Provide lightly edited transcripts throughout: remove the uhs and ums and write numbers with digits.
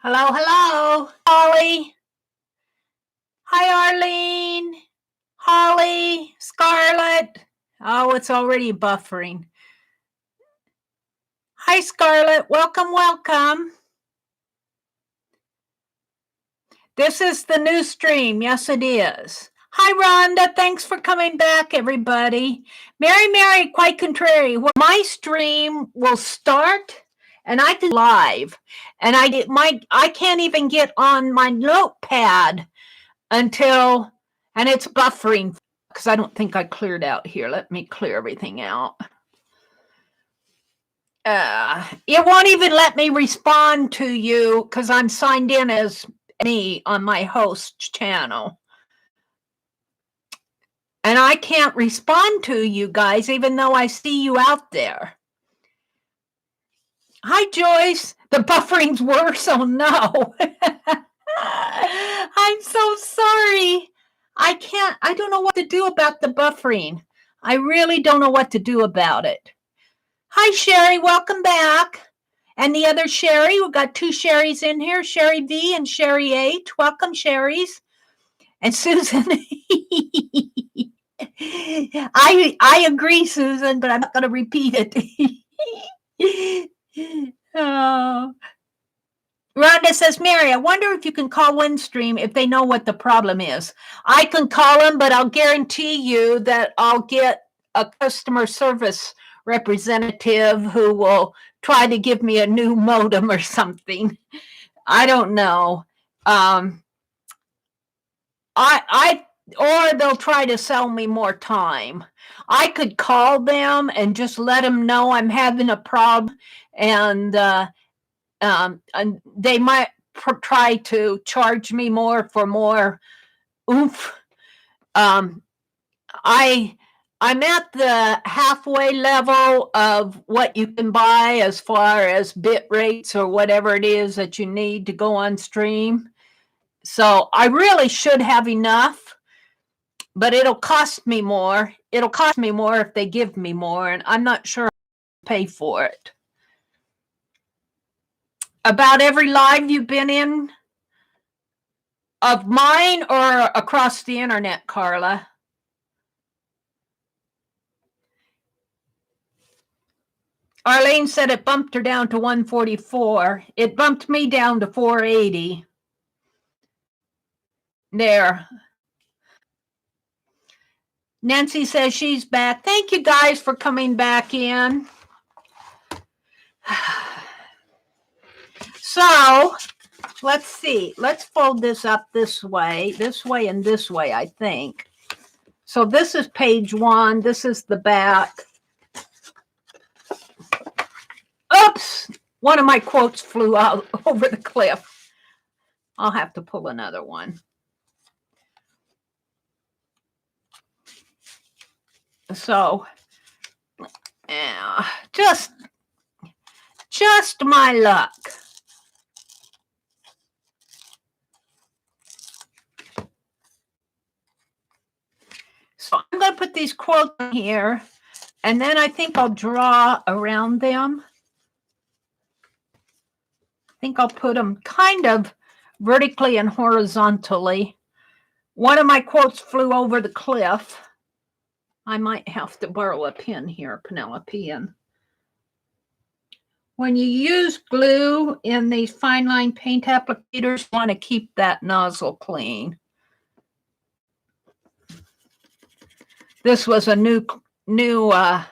Hello, hello, Holly. Hi, Arlene. Holly, Scarlett. Oh, it's already buffering. Hi, Scarlett. Welcome, welcome. This is the new stream. Yes, it is. Hi, Rhonda. Thanks for coming back, everybody. Mary, quite contrary. Well, my stream will start and I can live. And I can't even get on my notepad until, and it's buffering because I don't think I cleared out here. Let me clear everything out. It won't even let me respond to you because I'm signed in as me on my host channel. And I can't respond to you guys, even though I see you out there. Hi, Joyce. The buffering's worse. Oh, no. I'm so sorry. I don't know what to do about the buffering. I really don't know what to do about it. Hi, Sherry. Welcome back. And the other Sherry, we've got two Sherrys in here, Sherry V and Sherry H. Welcome, Sherrys. And Susan. I agree, Susan, but I'm not going to repeat it. Oh. Rhonda says, Mary, I wonder if you can call Windstream if they know what the problem is. I can call them, but I'll guarantee you that I'll get a customer service representative who will try to give me a new modem or something. I don't know. Or they'll try to sell me more time. I could call them and just let them know I'm having a problem, and they might try to charge me more for more oomph. I'm at the halfway level of what you can buy as far as bit rates or whatever it is that you need to go on stream. So I really should have enough, but it'll cost me more. It'll cost me more if they give me more, and I'm not sure I'll pay for it. About every live you've been in of mine or across the internet, Carla? Arlene said it bumped her down to 144. It bumped me down to 480. There. Nancy says she's back. Thank you guys for coming back in. So let's see. Let's fold this up this way, and this way, I think. So this is page 1. This is the back. Oops! One of my quotes flew out over the cliff. I'll have to pull another one. So, just my luck. So I'm going to put these quotes in here, and then I think I'll draw around them. I think I'll put them kind of vertically and horizontally. One of my quotes flew over the cliff. I might have to borrow a pen here, Penelope. And when you use glue in these fine line paint applicators, you want to keep that nozzle clean. This was a new now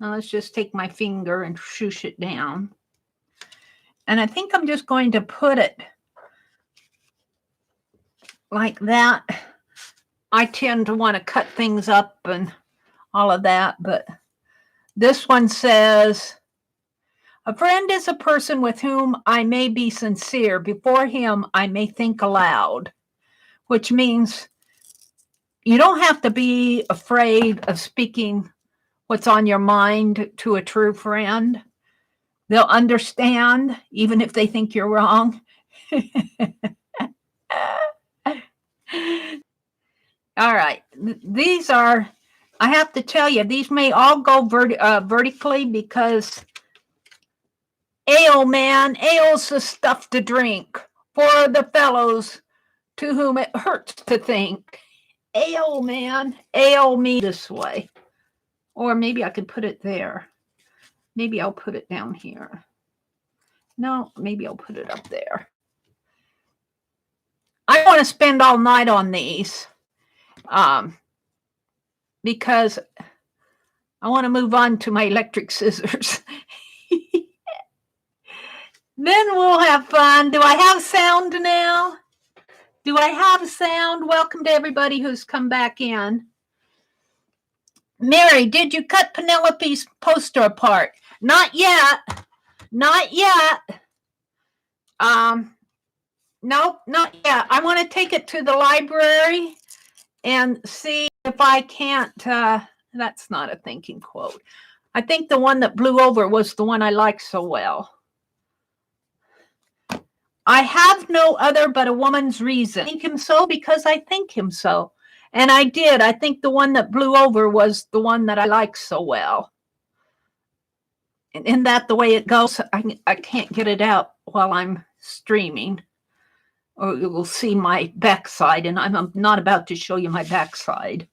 let's just take my finger and shoosh it down. And I think I'm just going to put it like that. I tend to want to cut things up and all of that, but this one says, a friend is a person with whom I may be sincere. Before him, I may think aloud, which means you don't have to be afraid of speaking what's on your mind to a true friend. They'll understand, even if they think you're wrong. All right. These are, I have to tell you, these may all go vertically because ale, man, ale's the stuff to drink for the fellows to whom it hurts to think. Ale, man, ale me this way. Or maybe I could put it there. Maybe I'll put it down here. No, maybe I'll put it up there. I want to spend all night on these because I want to move on to my electric scissors. Then we'll have fun. Do I have sound now? Do I have sound? Welcome to everybody who's come back in. Mary, did you cut Penelope's poster apart? Not yet. Not yet. Nope, not yet. I want to take it to the library and see if I can't. That's not a thinking quote. I think the one that blew over was the one I liked so well. I have no other but a woman's reason. I think him so because I think him so. And I did. I think the one that blew over was the one that I like so well. And isn't that the way it goes? I can't get it out while I'm streaming, or you will see my backside, and I'm not about to show you my backside.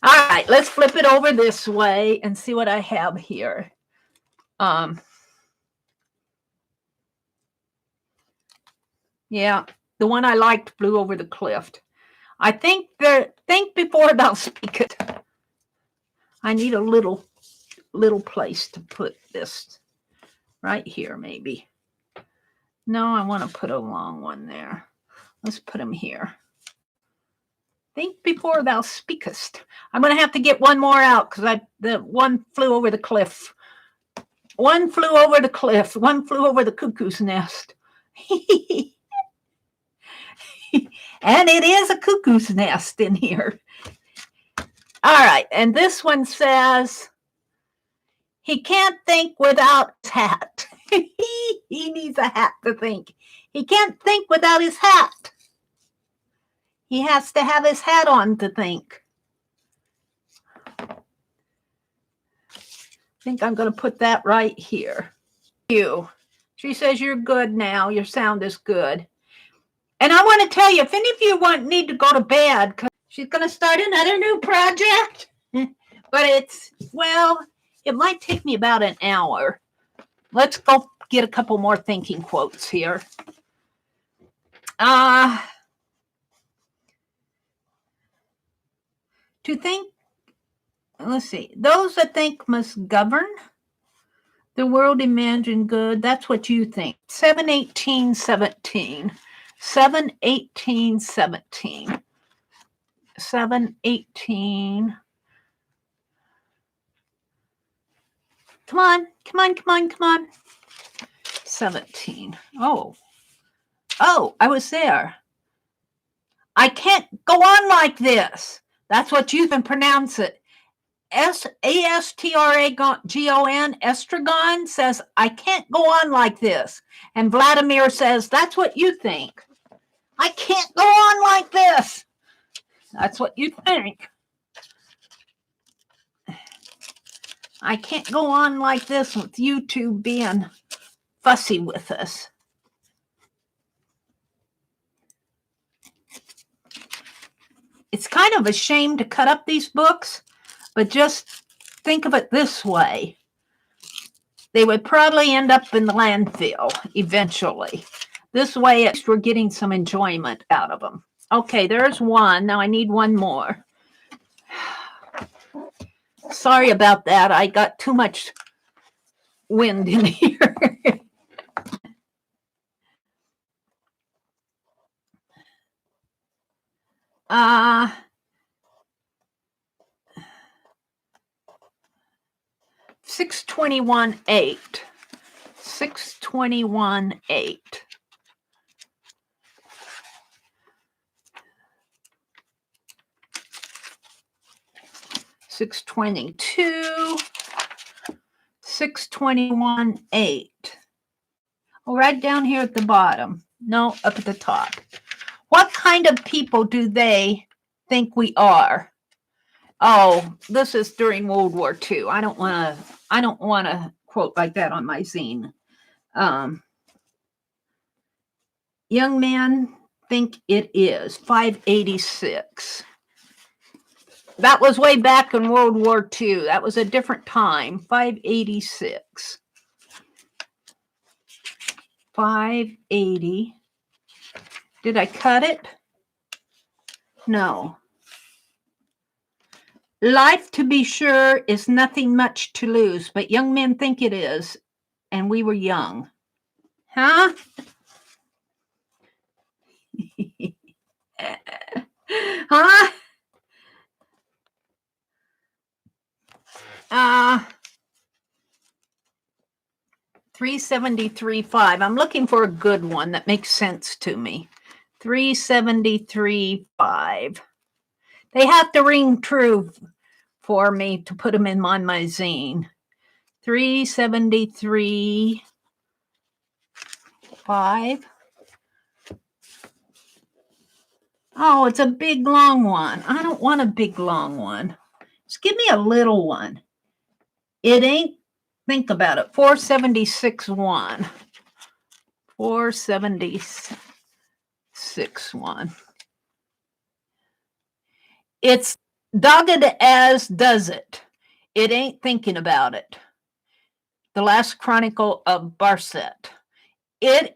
All right, let's flip it over this way and see what I have here. Yeah, the one I liked blew over the cliff. I think before thou speakest. I need a little place to put this. Right here, maybe. No, I want to put a long one there. Let's put him here. Think before thou speakest. I'm going to have to get one more out because the one flew over the cliff. One flew over the cliff. One flew over the cuckoo's nest. And it is a cuckoo's nest in here. All right. And this one says, he can't think without his hat. He needs a hat to think. He can't think without his hat. He has to have his hat on to think. I think I'm going to put that right here. She says, you're good now. Your sound is good. And I want to tell you, if any of you need to go to bed, because she's going to start another new project. But it might take me about an hour. Let's go get a couple more thinking quotes here. To think, let's see. Those that think must govern the world, imagine good. That's what you think. 7:18:17. 7:18:17. 7:18. Come on. 17. Oh, I was there. I can't go on like this. That's what you can pronounce it. Astragon, Estragon says, I can't go on like this. And Vladimir says, that's what you think. I can't go on like this. That's what you think. I can't go on like this with you two being fussy with us. It's kind of a shame to cut up these books, but just think of it this way. They would probably end up in the landfill eventually. This way, at least we're getting some enjoyment out of them. Okay, there's one. Now I need one more. Sorry about that. I got too much wind in here. Uh, 621:8. 621:8. $6.22. 621:8. right down here at the bottom. No, up at the top. What kind of people do they think we are? Oh, this is during World War II. I don't want to quote like that on my zine. Young man think it is 586. That was way back in World War II. That was a different time. 586. 580. Did I cut it? No. Life, to be sure, is nothing much to lose, but young men think it is, and we were young. Huh? Huh? 373.5. I'm looking for a good one that makes sense to me. 373.5. They have to ring true for me to put them in my zine. 373.5. Oh, it's a big long one. I don't want a big long one. Just give me a little one. It ain't, think about it, 476.1. 476.1. It's dogged as does it. It ain't thinking about it. The Last Chronicle of Barset. It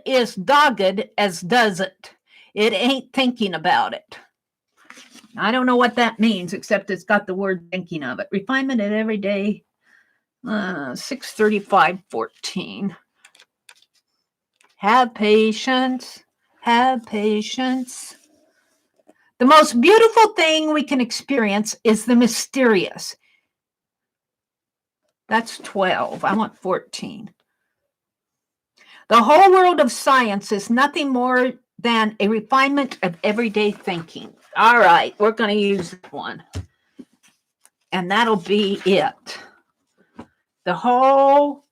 is dogged as does it. It ain't thinking about it. I don't know what that means, except it's got the word thinking of it. Refinement at every day. 635.14. Have patience. Have patience. The most beautiful thing we can experience is the mysterious. That's 12. I want 14. The whole world of science is nothing more than a refinement of everyday thinking. All right, we're going to use that one. And that'll be it. The whole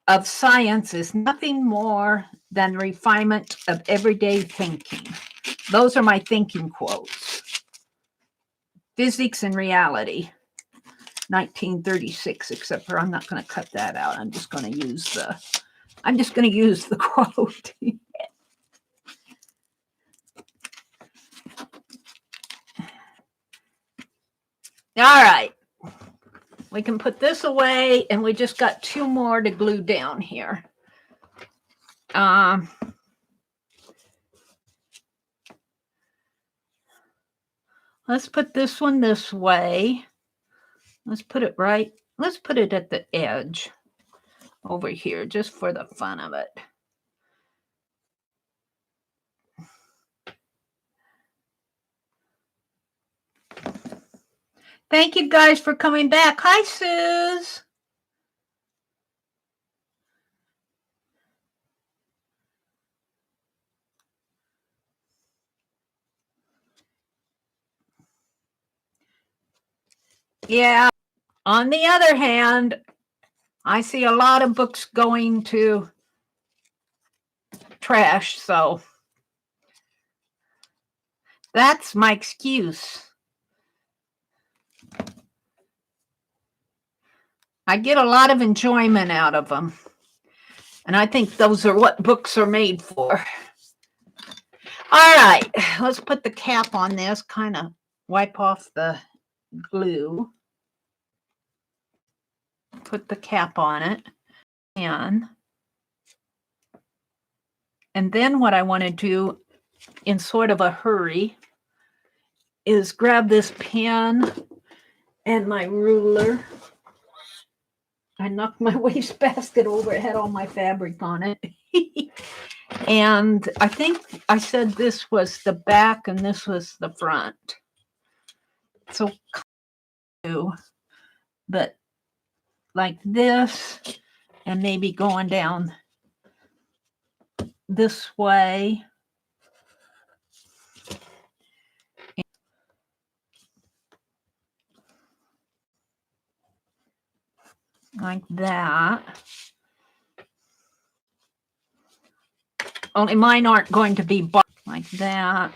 of science is nothing more than refinement of everyday thinking. Those are my thinking quotes. Physics and Reality, 1936, except for I'm not going to cut that out. I'm just going to use the quote. All right. We can put this away, and we just got 2 more to glue down here. Let's put this one this way. Let's put it right. Let's put it at the edge over here, just for the fun of it. Thank you guys for coming back. Hi, Suze. Yeah. On the other hand, I see a lot of books going to trash, so that's my excuse. I get a lot of enjoyment out of them. And I think those are what books are made for. All right, let's put the cap on this, kind of wipe off the glue. Put the cap on it. And then what I want to do in sort of a hurry is grab this pen and my ruler. I knocked my wastebasket over. It had all my fabric on it. And I think I said this was the back and this was the front. So, but like this, and maybe going down this way. Like that. Only mine aren't going to be like that.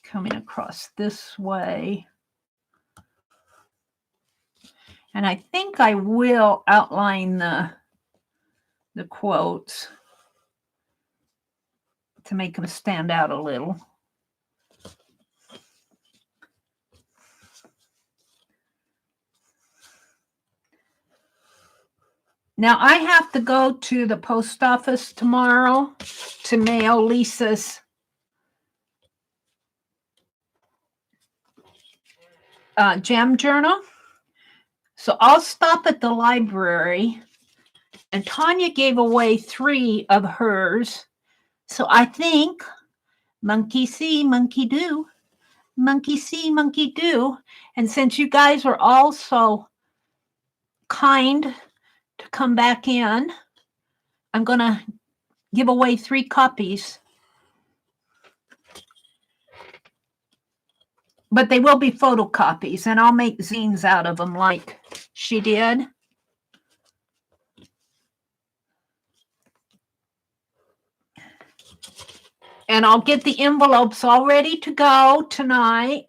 Coming across this way. And I think I will outline the quotes to make them stand out a little. Now, I have to go to the post office tomorrow to mail Lisa's gem journal. So I'll stop at the library, and Tanya gave away 3 of hers. So I think monkey see, monkey do, monkey see, monkey do. And since you guys were all so kind to come back in, I'm going to give away 3 copies. But they will be photocopies, and I'll make zines out of them like she did. And I'll get the envelopes all ready to go tonight.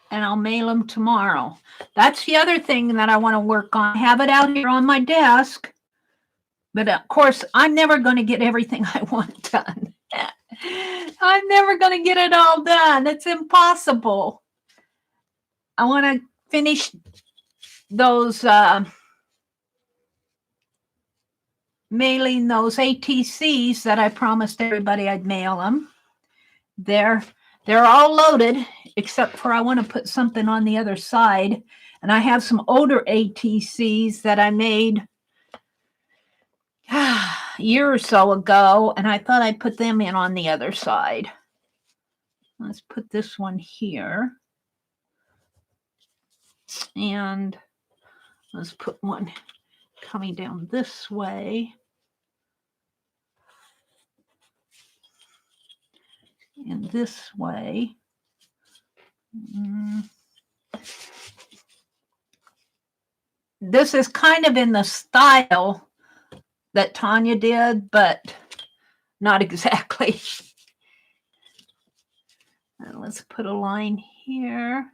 And I'll mail them tomorrow. That's the other thing that I want to work on. I have it out here on my desk. But of course, I'm never going to get everything I want done. I'm never going to get it all done. It's impossible. I want to finish those, mailing those ATCs that I promised everybody I'd mail them. They're all loaded, except for I want to put something on the other side. And I have some older ATCs that I made a year or so ago, and I thought I'd put them in on the other side. Let's put this one here. And let's put one coming down this way. And this way. This is kind of in the style that Tanya did, but not exactly. And let's put a line here.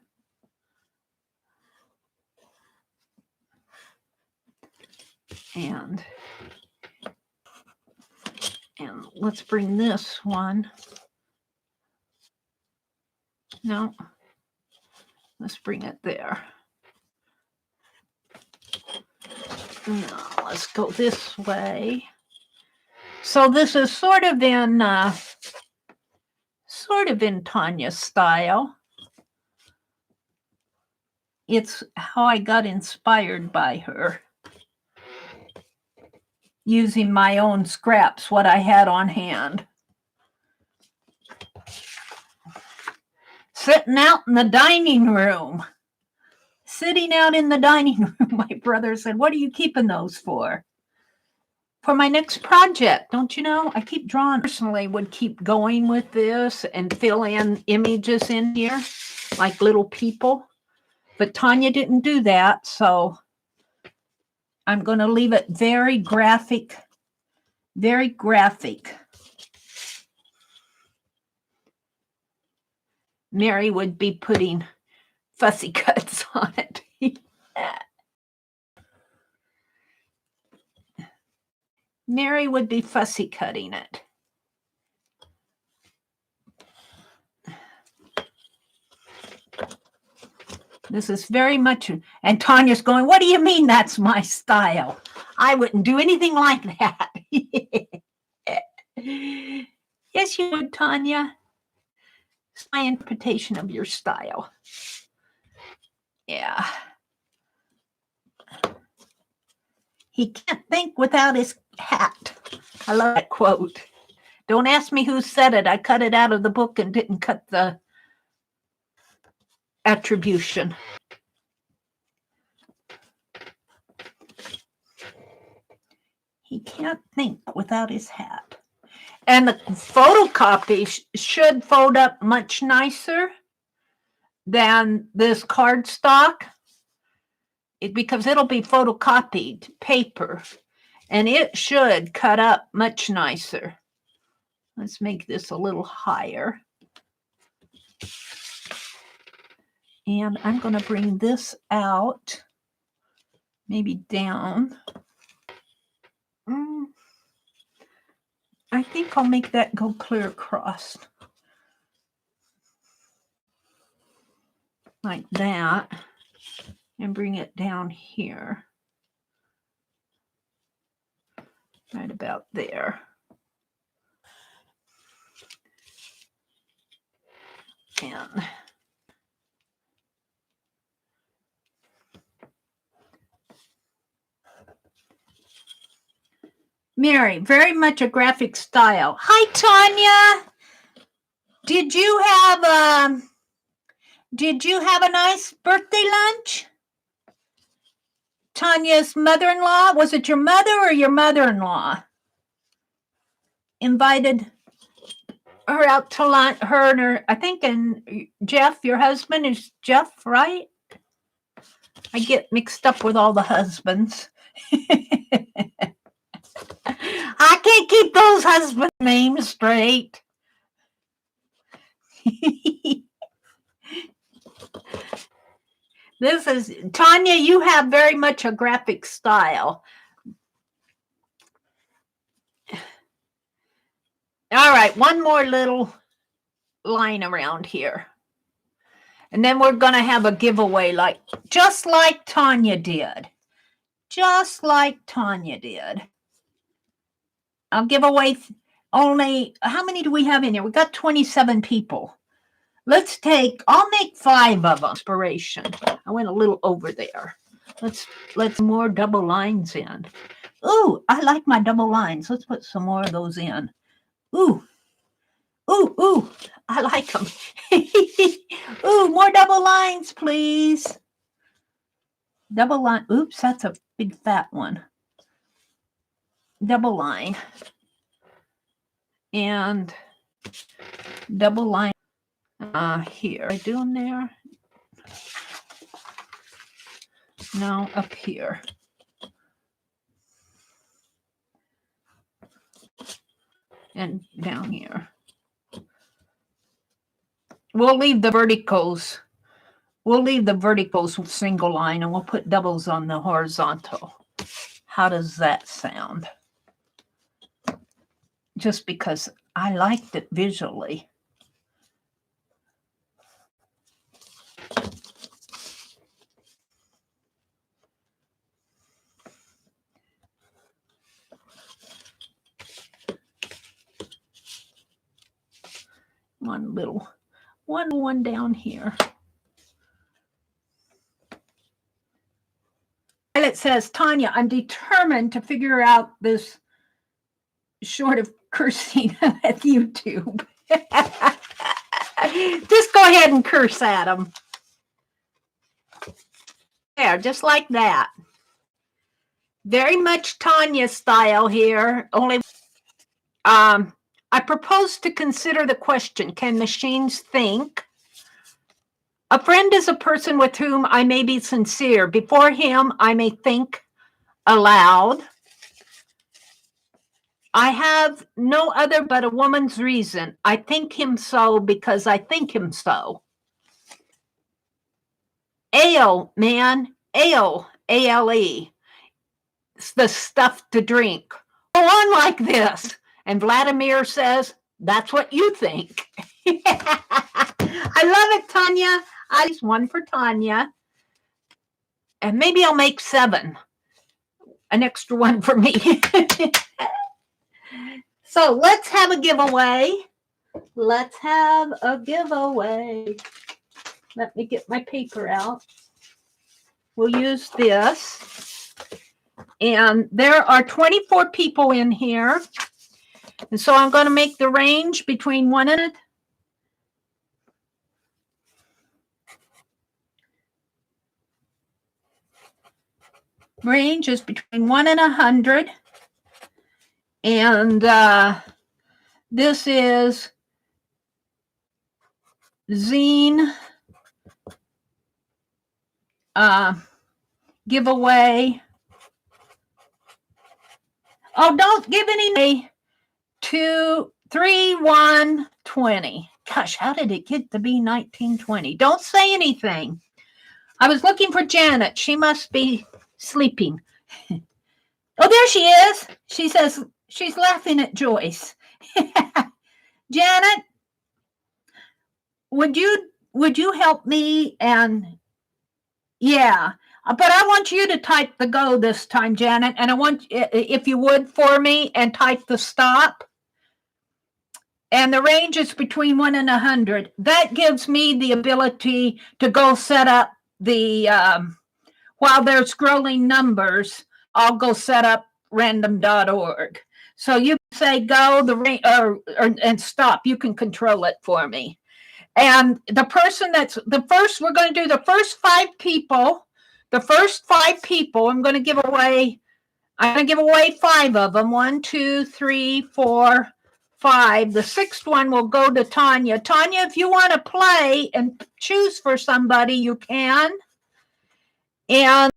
And let's bring this one. No, let's bring it there. No, let's go this way. So this is sort of in Tanya's style. It's how I got inspired by her, using my own scraps, what I had on hand. Sitting out in the dining room. Sitting out in the dining room, my brother said, "What are you keeping those for?" For my next project, don't you know? I keep drawing. Personally, would keep going with this and fill in images in here, like little people. But Tanya didn't do that, so I'm going to leave it very graphic, very graphic. Mary would be putting fussy cuts on it. Mary would be fussy cutting it. This is very much, and Tanya's going, "What do you mean that's my style? I wouldn't do anything like that." Yes, you would, Tanya. It's my interpretation of your style. Yeah. He can't think without his hat. I love that quote. Don't ask me who said it. I cut it out of the book and didn't cut the attribution. He can't think without his hat. And the photocopy should fold up much nicer than this cardstock, because it'll be photocopied paper, and it should cut up much nicer. Let's make this a little higher. And I'm going to bring this out, maybe down. I think I'll make that go clear across. Like that. And bring it down here. Right about there. And Mary, very much a graphic style. Hi, Tanya. Did you have a nice birthday lunch? Tanya's mother-in-law, was it your mother or your mother-in-law? Invited her out to lunch, her and her, I think, and Jeff, your husband is Jeff, right? I get mixed up with all the husbands. I can't keep those husband names straight. This is, Tanya, you have very much a graphic style. All right, one more little line around here. And then we're going to have a giveaway, just like Tanya did. Just like Tanya did. I'll give away only, how many do we have in here? We got 27 people. I'll make 5 of them. Inspiration. I went a little over there. Let's more double lines in. Ooh, I like my double lines. Let's put some more of those in. Ooh, I like them. Ooh, more double lines, please. Double line. Oops, that's a big fat one. Double line. And double line here. Am I doing there? No, up here. And down here. We'll leave the verticals. We'll leave the verticals with single line, and we'll put doubles on the horizontal. How does that sound? Just because I liked it visually. One down here. And it says, Tanya, I'm determined to figure out this short of cursing at YouTube. Just go ahead and curse at them. There, just like that. Very much Tanya style here. Only I propose to consider the question, can machines think? A friend is a person with whom I may be sincere. Before him, I may think aloud. I have no other but a woman's reason. I think him so because I think him so. Ale, man, ale, A-L-E. It's the stuff to drink. Go on like this. And Vladimir says, that's what you think. I love it, Tanya. I just one for Tanya. And maybe I'll make 7. An extra one for me. So let's have a giveaway. Let's have a giveaway. Let me get my paper out. We'll use this. And there are 24 people in here. And so I'm going to make the range between 1 and range is between 1 and 100. And this is ZINE giveaway. Oh, don't give any 2-3-1-20. Gosh, how did it get to be 1920? Don't say anything. I was looking for Janet. She must be sleeping. Oh, there she is. She says she's laughing at Joyce. Janet, would you help me? And yeah, but I want you to type the go this time, Janet, and I want, if you would, for me, and type the stop. And the range is between 1 and 100. That gives me the ability to go set up the, while they're scrolling numbers, I'll go set up random.org. So you can say go and stop. You can control it for me. And the person that's the first, we're going to do the first 5 people. The first 5 people, I'm going to give away 5 of them. 1, 2, 3, 4, 5. The 6th one will go to Tanya. Tanya, if you want to play and choose for somebody, you can. And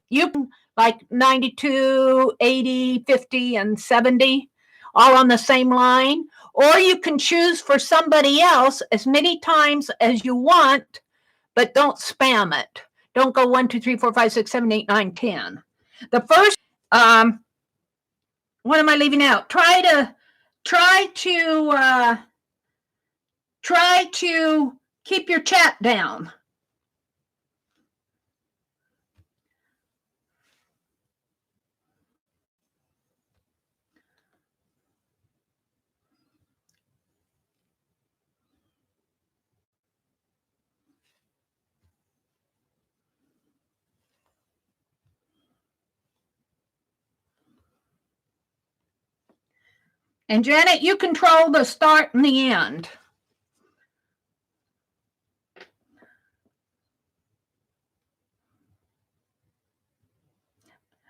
you can, like 92, 80, 50, and 70, all on the same line. Or you can choose for somebody else as many times as you want, but don't spam it. Don't go 1, 2, 3, 4, 5, 6, 7, 8, 9, 10. The first, what am I leaving out? Try to keep your chat down. And Janet, you control the start and the end.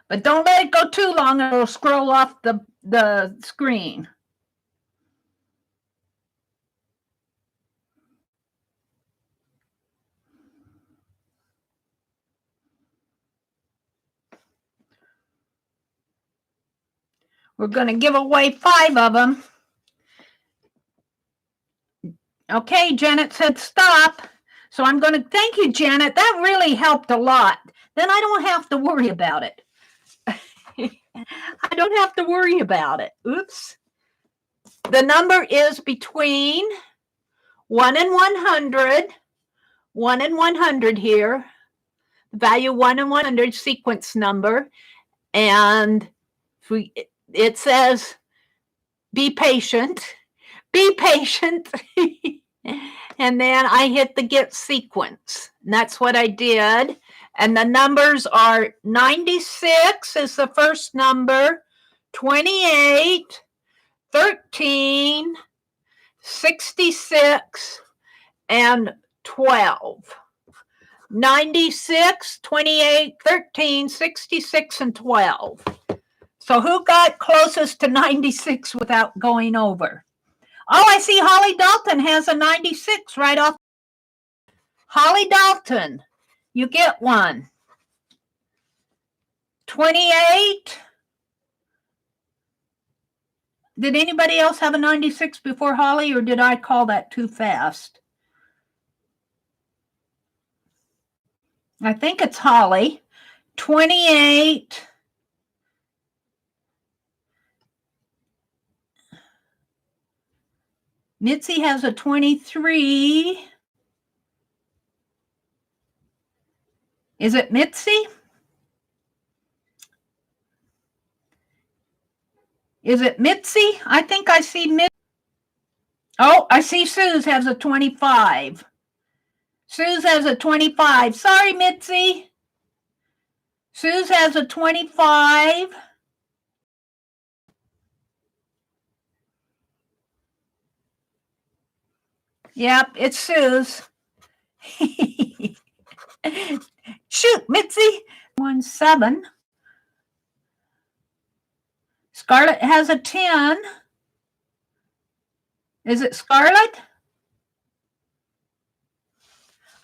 But don't let it go too long, or it'll scroll off the screen. We're going to give away 5 of them. Okay, Janet said stop. So I'm going to thank you, Janet. That really helped a lot. Then I don't have to worry about it. I don't have to worry about it. Oops. The number is between 1 and 100. 1 and 100 here. Value 1 and 100 sequence number. And it says, be patient. Be patient. And then I hit the get sequence. And that's what I did. And the numbers are 96 is the first number, 28, 13, 66, and 12. 96, 28, 13, 66, and 12. So who got closest to 96 without going over? Oh, I see Holly Dalton has a 96 right off. Holly Dalton, you get one. 28. Did anybody else have a 96 before Holly, or did I call that too fast? I think it's Holly. 28. Mitzi has a 23. Is it Mitzi? Is it Mitzi? I think I see Mitzi. Oh, I see Suze has a 25. Suze has a 25. Sorry, Mitzi. Suze has a 25. Yep, it's Suze. Shoot, Mitzi. 17. Scarlett has a 10. Is it Scarlett?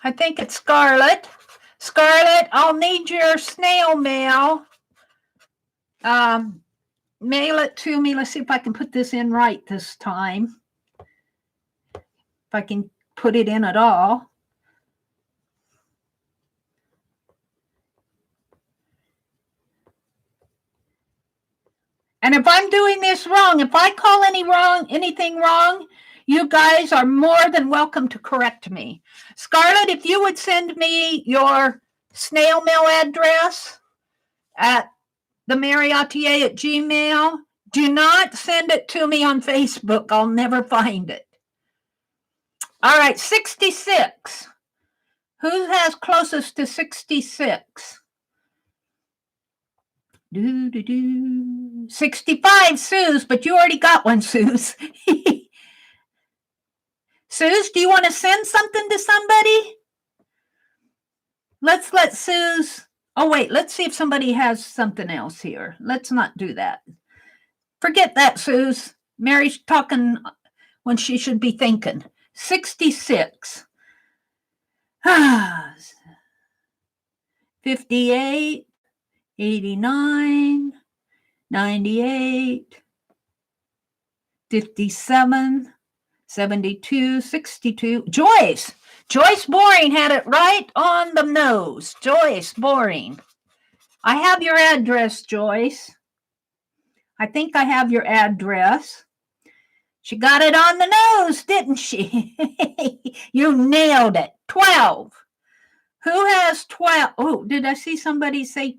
I think it's Scarlett. Scarlett, I'll need your snail mail. Mail it to me. Let's see if I can put this in right this time. If I can put it in at all. And if I'm doing this wrong, if I call anything wrong, you guys are more than welcome to correct me. Scarlett, if you would send me your snail mail address at TheMeriAtelier at Gmail, do not send it to me on Facebook. I'll never find it. All right, 66. Who has closest to 66? 65, Suze, but you already got one, Suze. Suze, do you want to send something to somebody? Let's let Suze. Oh, wait, let's see if somebody has something else here. Let's not do that. Forget that, Suze. Mary's talking when she should be thinking. 66. 58, 89, 98, 57, 72, 62. Joyce Boring had it right on the nose. Joyce Boring. I have your address, Joyce. I think I have your address. She got it on the nose, didn't she? You nailed it. 12. Who has 12? Oh, did I see somebody say?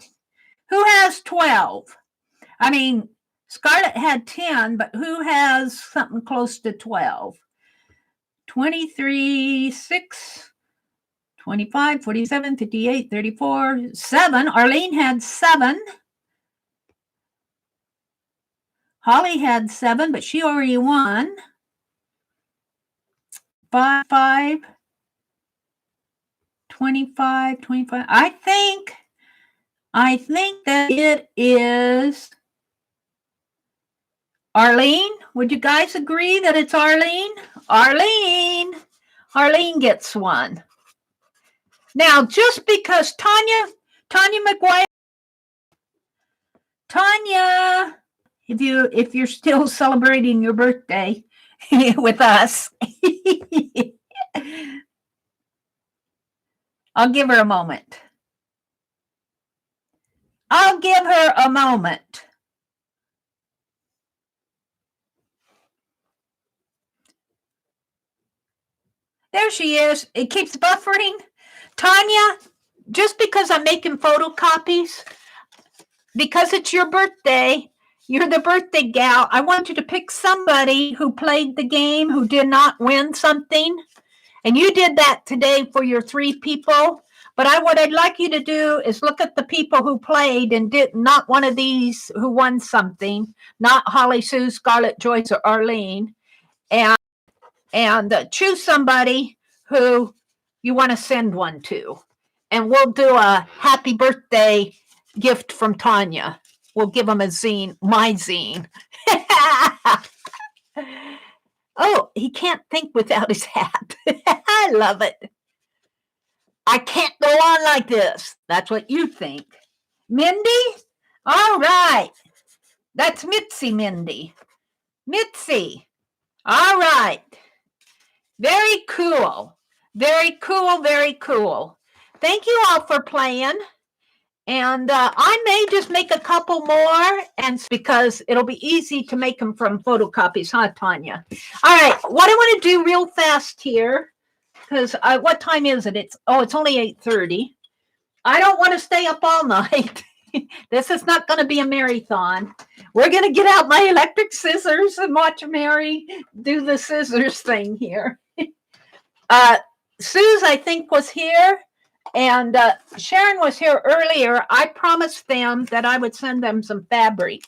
Who has 12? I mean, Scarlett had 10, but who has something close to 12? 23, 6, 25, 47, 58, 34, 7. Arlene had 7. Holly had 7, but she already won. 5, 25, 25. I think that it is Arlene. Would you guys agree that it's Arlene? Arlene gets one. Now, just because Tanya McGuire, Tanya, if you're still celebrating your birthday with us, I'll give her a moment. There she is. It keeps buffering. Tanya, just because I'm making photocopies, because it's your birthday, you're the birthday gal, I want you to pick somebody who played the game who did not win something. And you did that today for your 3 people. But what I'd like you to do is look at the people who played and did not one of these who won something, not Holly, Sue, Scarlett, Joyce, or Arlene, and choose somebody who you want to send one to. And we'll do a happy birthday gift from Tanya. We'll give them a zine, my zine. Oh, he can't think without his hat. I love it. I can't go on like this. That's what you think. Mindy? All right. That's Mitzi, Mindy. Mitzi. All right. Very cool. Very cool, very cool. Thank you all for playing. And I may just make a couple more, and because it'll be easy to make them from photocopies, huh, Tanya? All right, what I want to do real fast here, because what time is it? It's only 8:30. I don't want to stay up all night. This is not going to be a marathon. We're going to get out my electric scissors and watch Mary do the scissors thing here. Suze, I think, was here. And Sharon was here earlier. I promised them that I would send them some fabric.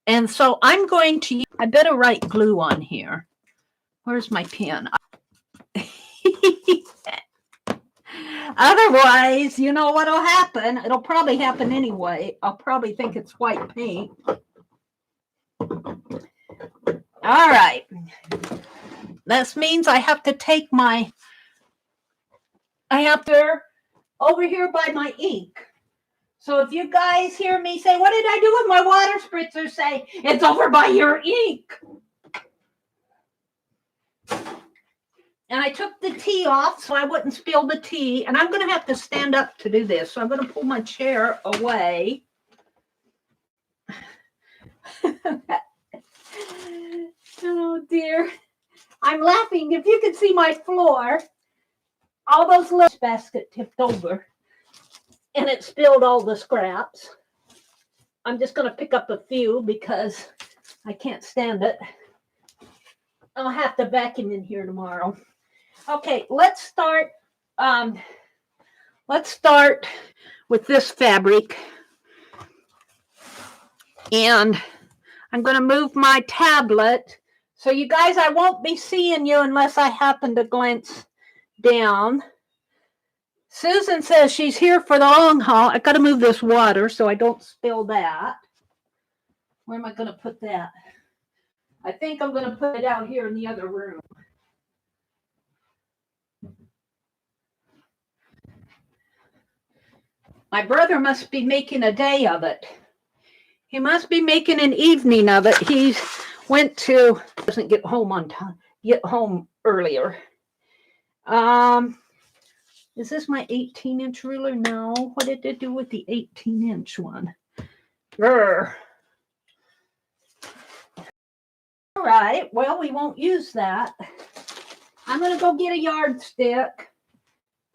And so I'm going to I better write glue on here. Where's my pen? Otherwise, you know what'll happen? It'll probably happen anyway. I'll probably think it's white paint. All right. This means I have to take my, over here by my ink. So if you guys hear me say, what did I do with my water spritzer? Say, it's over by your ink. And I took the tea off so I wouldn't spill the tea. And I'm going to have to stand up to do this. So I'm going to pull my chair away. Oh, dear. I'm laughing. If you could see my floor, all those little basket tipped over. And it spilled all the scraps. I'm just going to pick up a few because I can't stand it. I'll have to vacuum in here tomorrow. Okay, let's start. Let's start with this fabric. And I'm going to move my tablet. So you guys, I won't be seeing you unless I happen to glance down. Susan says she's here for the long haul. I got to move this water so I don't spill that. Where am I going to put that? I think I'm going to put it out here in the other room. My brother must be making a day of it. He must be making an evening of it. He went to, doesn't get home on time, get home earlier. Is this my 18-inch ruler? No. What did it do with the 18-inch one? Grr. All right. Well, we won't use that. I'm going to go get a yardstick.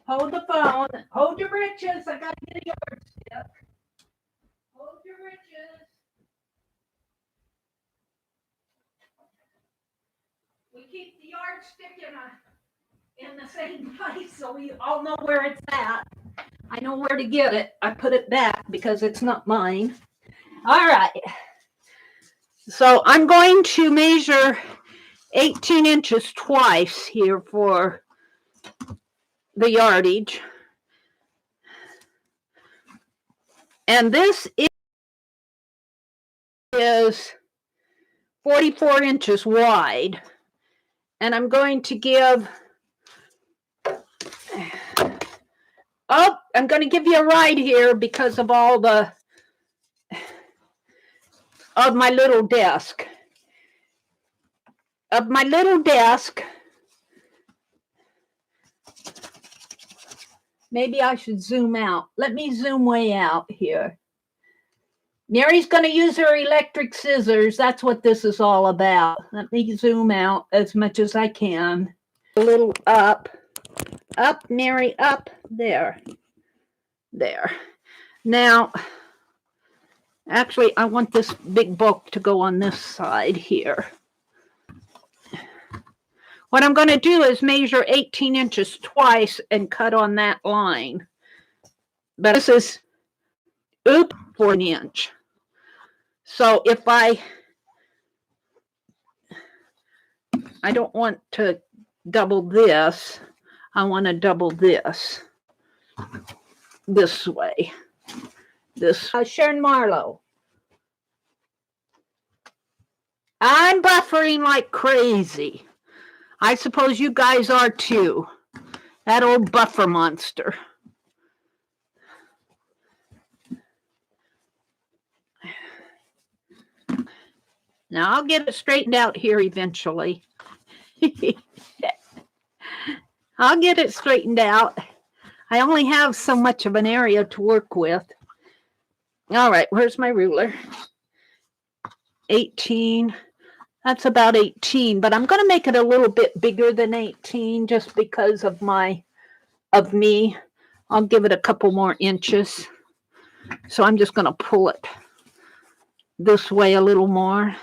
Hold the phone. Hold your britches. I got to get a yardstick. Hold your britches. We keep the yardstick in the same place so we all know where it's at. I know where to get it. I put it back because it's not mine. All right. So I'm going to measure 18 inches twice here for the yardage. And this is 44 inches wide. And I'm going to give, I'm going to give you a ride here because of all the, of my little desk. Maybe I should zoom out. Let me zoom way out here. Mary's going to use her electric scissors. That's what this is all about. Let me zoom out as much as I can. A little up. Up, Mary, up. There. There. Now, actually, I want this big book to go on this side here. What I'm going to do is measure 18 inches twice and cut on that line. But this is, oops, 1 inch. So if I don't want to double this, I want to double this way. This Sharon Marlowe. I'm buffering like crazy. I suppose you guys are too. That old buffer monster. Now I'll get it straightened out here eventually. I'll get it straightened out. I only have so much of an area to work with. All right, where's my ruler? 18. That's about 18, but I'm going to make it a little bit bigger than 18 just because of me. I'll give it a couple more inches. So I'm just going to pull it this way a little more.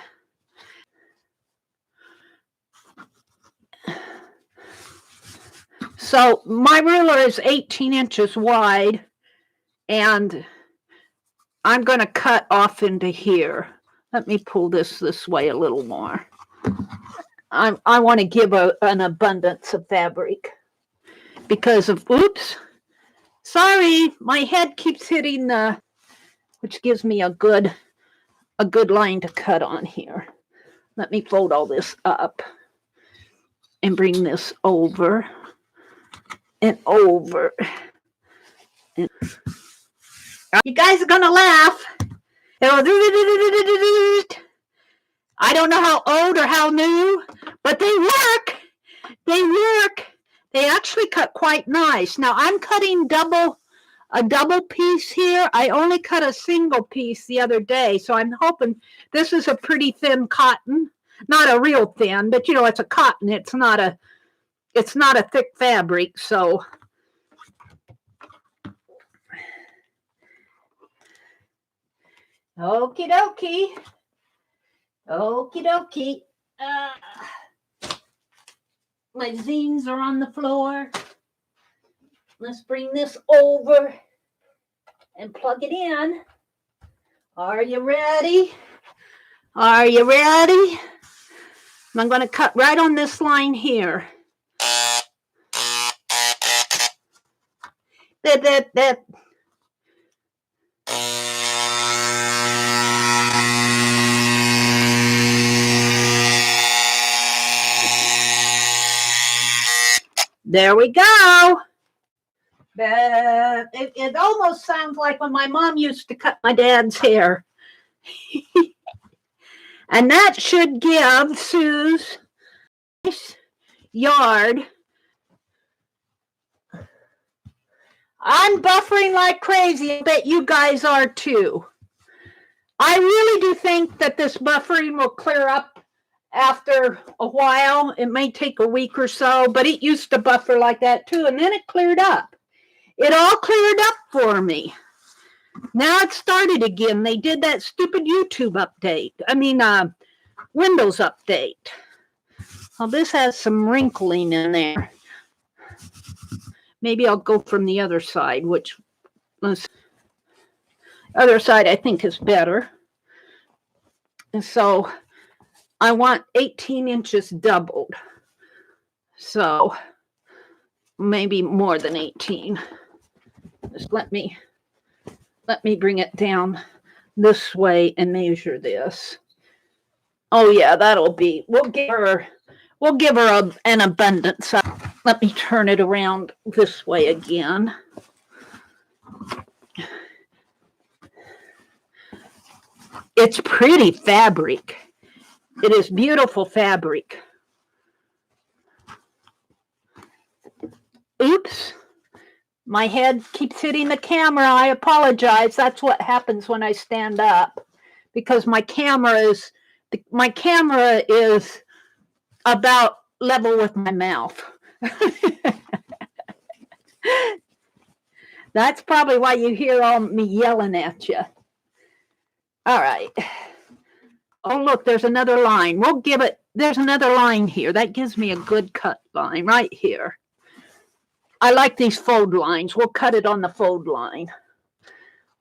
So my ruler is 18 inches wide, and I'm going to cut off into here. Let me pull this way a little more. I want to give an abundance of fabric because of, oops, sorry, my head keeps hitting which gives me a good line to cut on here. Let me fold all this up and bring this over and over. And you guys are going to laugh. I don't know how old or how new, but they work. They work. They actually cut quite nice. Now I'm cutting a double piece here. I only cut a single piece the other day, so I'm hoping this is a pretty thin cotton. Not a real thin, but you know, it's a cotton. It's not a thick fabric, so okie dokie. Okie dokie. My zines are on the floor. Let's bring this over and plug it in. Are you ready? Are you ready? I'm going to cut right on this line here. That. There we go. It almost sounds like when my mom used to cut my dad's hair. And that should give Sue's nice yard. I'm buffering like crazy. I bet you guys are too. I really do think that this buffering will clear up after a while. It may take a week or so, but it used to buffer like that too, and then it cleared up. It all cleared up for me. Now it started again. They did that stupid YouTube update. I mean, Windows update. Well, this has some wrinkling in there. Maybe I'll go from the other side, which other side I think is better. And so I want 18 inches doubled. So maybe more than 18. Just let me bring it down this way and measure this. Oh yeah, that'll be. We'll give her an abundance. Let me turn it around this way again. It's pretty fabric. It is beautiful fabric. Oops. My head keeps hitting the camera. I apologize. That's what happens when I stand up, because my camera is about level with my mouth. That's probably why you hear all me yelling at you. All right. Oh, look, there's another line. There's another line here. That gives me a good cut line right here. I like these fold lines. We'll cut it on the fold line.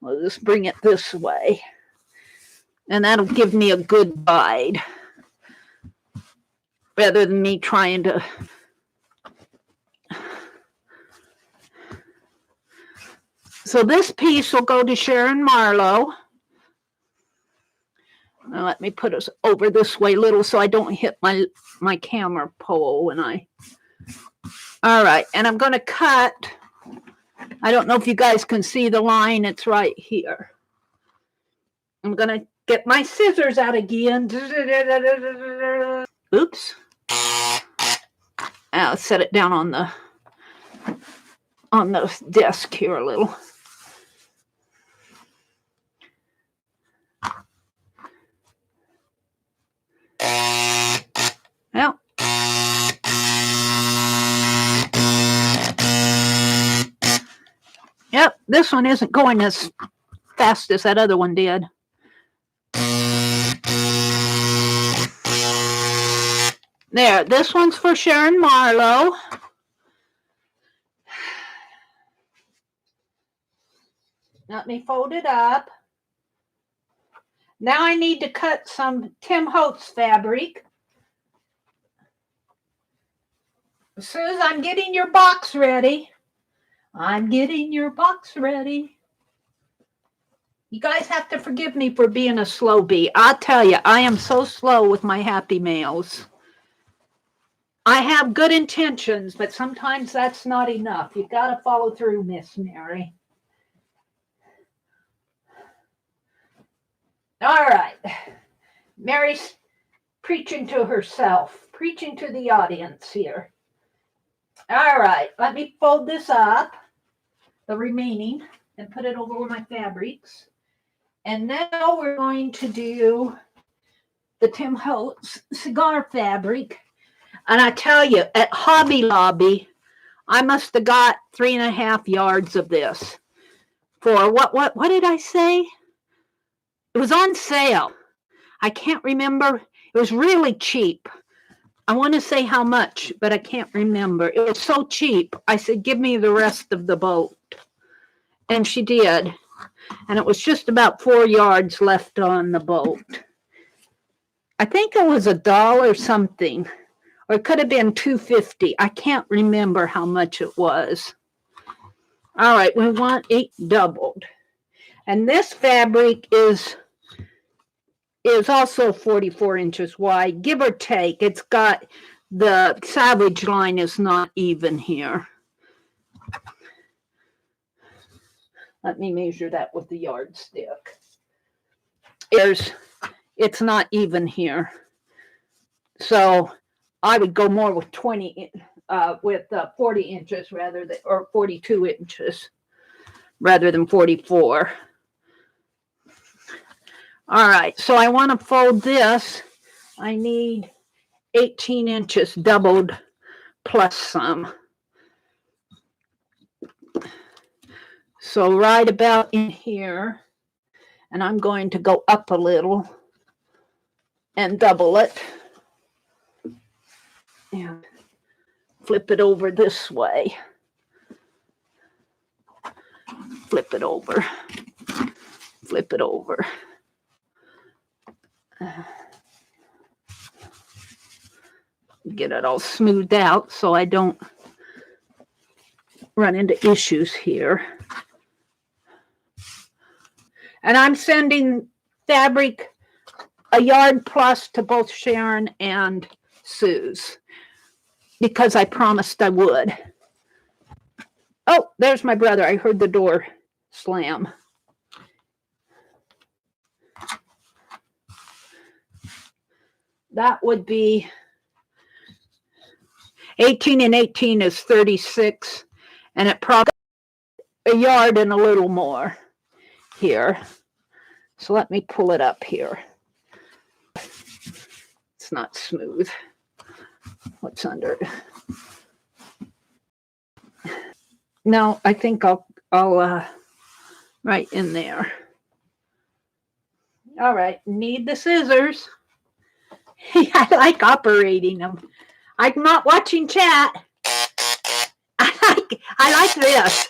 We'll just bring it this way. And that'll give me a good guide, rather than me trying to. So this piece will go to Sharon Marlowe. Now let me put us over this way a little so I don't hit my camera pole when I. All right, and I'm going to cut. I don't know if you guys can see the line. It's right here. I'm going to get my scissors out again. Oops. I'll set it down on the desk here a little. Well. Yep, this one isn't going as fast as that other one did. There, this one's for Sharon Marlowe. Let me fold it up. Now I need to cut some Tim Holtz fabric. Suze, I'm getting your box ready. I'm getting your box ready. You guys have to forgive me for being a slow bee. I'll tell you, I am so slow with my happy mails. I have good intentions, but sometimes that's not enough. You got to follow through, Miss Mary. All right. Mary's preaching to herself, preaching to the audience here. All right, let me fold this up, the remaining, and put it over my fabrics. And now we're going to do the Tim Holtz cigar fabric. And I tell you, at Hobby Lobby, I must have got 3.5 yards of this for what did I say? It was on sale. I can't remember. It was really cheap. I want to say how much, but I can't remember. It was so cheap. I said, give me the rest of the boat. And she did. And it was just about 4 yards left on the boat. I think it was $1 something, or it could have been $2.50. I can't remember how much it was. All right, we want it doubled. And this fabric is also 44 inches wide, give or take. It's got the savage line is not even here. Let me measure that with the yardstick. It's not even here. So I would go more with 40 inches rather than, or 42 inches rather than 44. All right, so I want to fold this. I need 18 inches doubled plus some. So right about in here, and I'm going to go up a little and double it. And flip it over this way. Flip it over. Flip it over. Get it all smoothed out so I don't run into issues here. And I'm sending fabric a yard plus to both Sharon and Sue's because I promised I would. Oh, there's my brother. I heard the door slam. That would be 18 and 18 is 36, and it probably a yard and a little more here. So let me pull it up here. It's not smooth. What's under it? No, I think I'll right in there. All right, need the scissors. I like operating them. I'm not watching chat. I like this.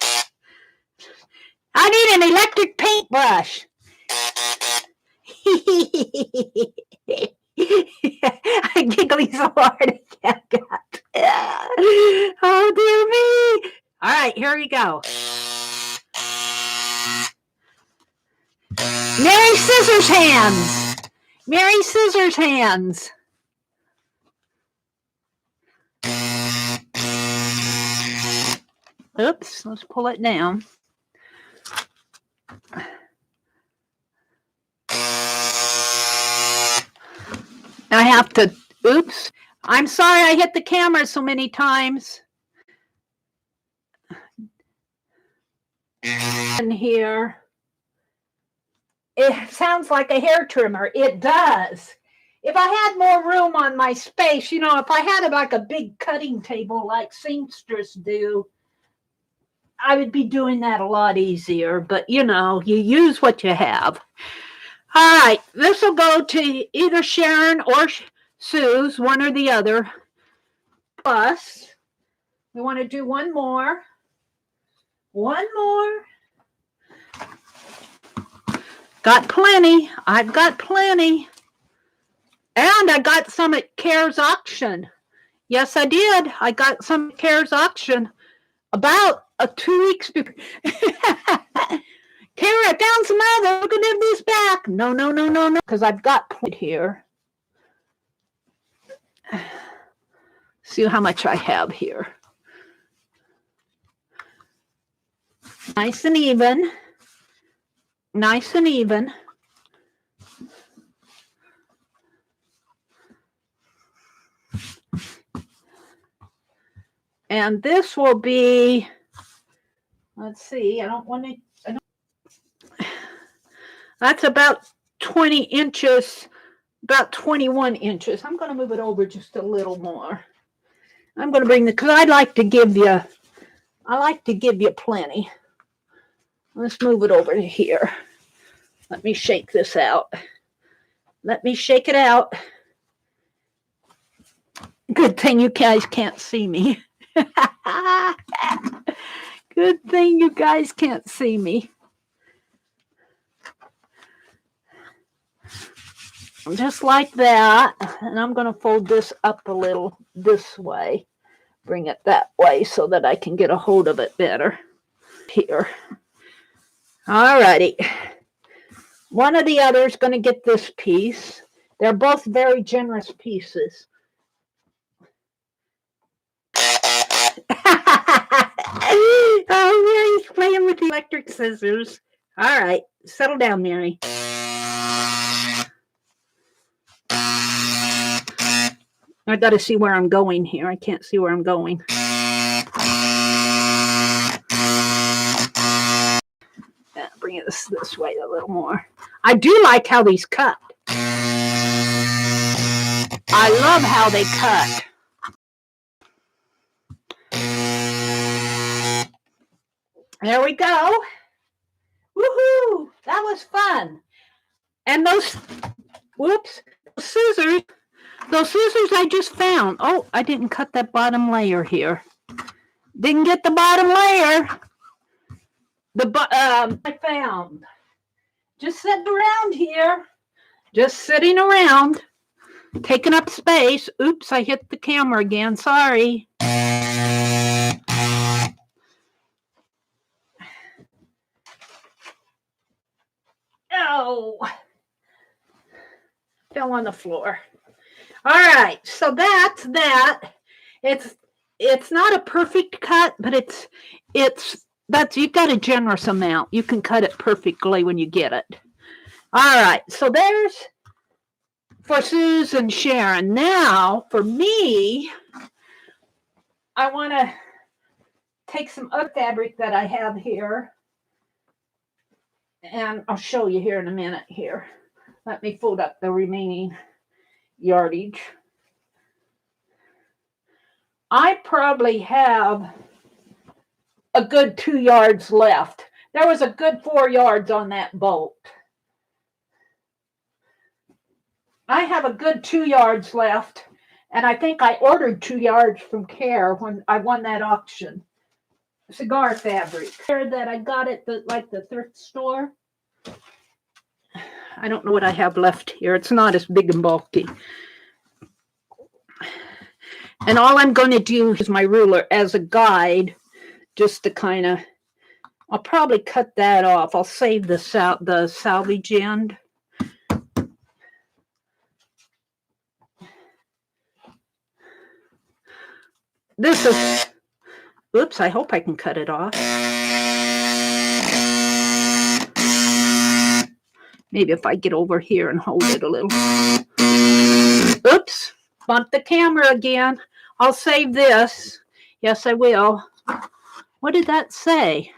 I need an electric paintbrush. I'm giggling so hard. Oh, dear me. All right, here we go. Mary Scissors Hands. Mary Scissors Hands. Oops, let's pull it down. I have to, oops. I'm sorry I hit the camera so many times. And here, it sounds like a hair trimmer. It does. If I had more room on my space, you know, if I had like a big cutting table like seamstress do, I would be doing that a lot easier. But, you know, you use what you have. All right, this will go to either Sharon or Sue's, one or the other. Plus, we want to do one more. One more. Got plenty. I've got plenty. And I got some at CARES auction. Yes, I did. I got some at CARES auction about 2 weeks before. Kara, down some other. Look at this back. No, no, no, no, no. Because I've got point here. See how much I have here. Nice and even. Nice and even. And this will be, let's see, I don't want to, that's about 20 inches, about 21 inches. I'm going to move it over just a little more. I'm going to bring the, because I like to give you plenty. Let's move it over to here. Let me shake this out. Let me shake it out. Good thing you guys can't see me. Good thing you guys can't see me. Just like that. And I'm going to fold this up a little this way. Bring it that way so that I can get a hold of it better. Here. All righty. One or the other is going to get this piece. They're both very generous pieces. Oh, Mary's playing with the electric scissors. All right, settle down, Mary. I got to see where I'm going here. I can't see where I'm going. Yeah, bring it this way a little more. I do like how these cut. I love how they cut. There we go. Woohoo! That was fun. And those, whoops, those scissors I just found. Oh, I didn't cut that bottom layer here. Didn't get the bottom layer. I found. Just sitting around here. Just sitting around. Taking up space. Oops, I hit the camera again. Sorry. Oh, fell on the floor. All right, so that's that. It's not a perfect cut, but you've got a generous amount. You can cut it perfectly when you get it. All right, so there's for Suze and Sharon. Now, for me, I want to take some other fabric that I have here. And I'll show you here in a minute here. Let me fold up the remaining yardage. I probably have a good 2 yards left. There was a good 4 yards on that bolt. I have a good 2 yards left. And I think I ordered 2 yards from Care when I won that auction. Cigar fabric that I got at the thrift store. I don't know what I have left here. It's not as big and bulky. And all I'm going to do is my ruler as a guide, just to kind of, I'll probably cut that off. I'll save the salvage end. This is, oops, I hope I can cut it off. Maybe if I get over here and hold it a little. Oops, bumped the camera again. I'll save this. Yes, I will. What did that say?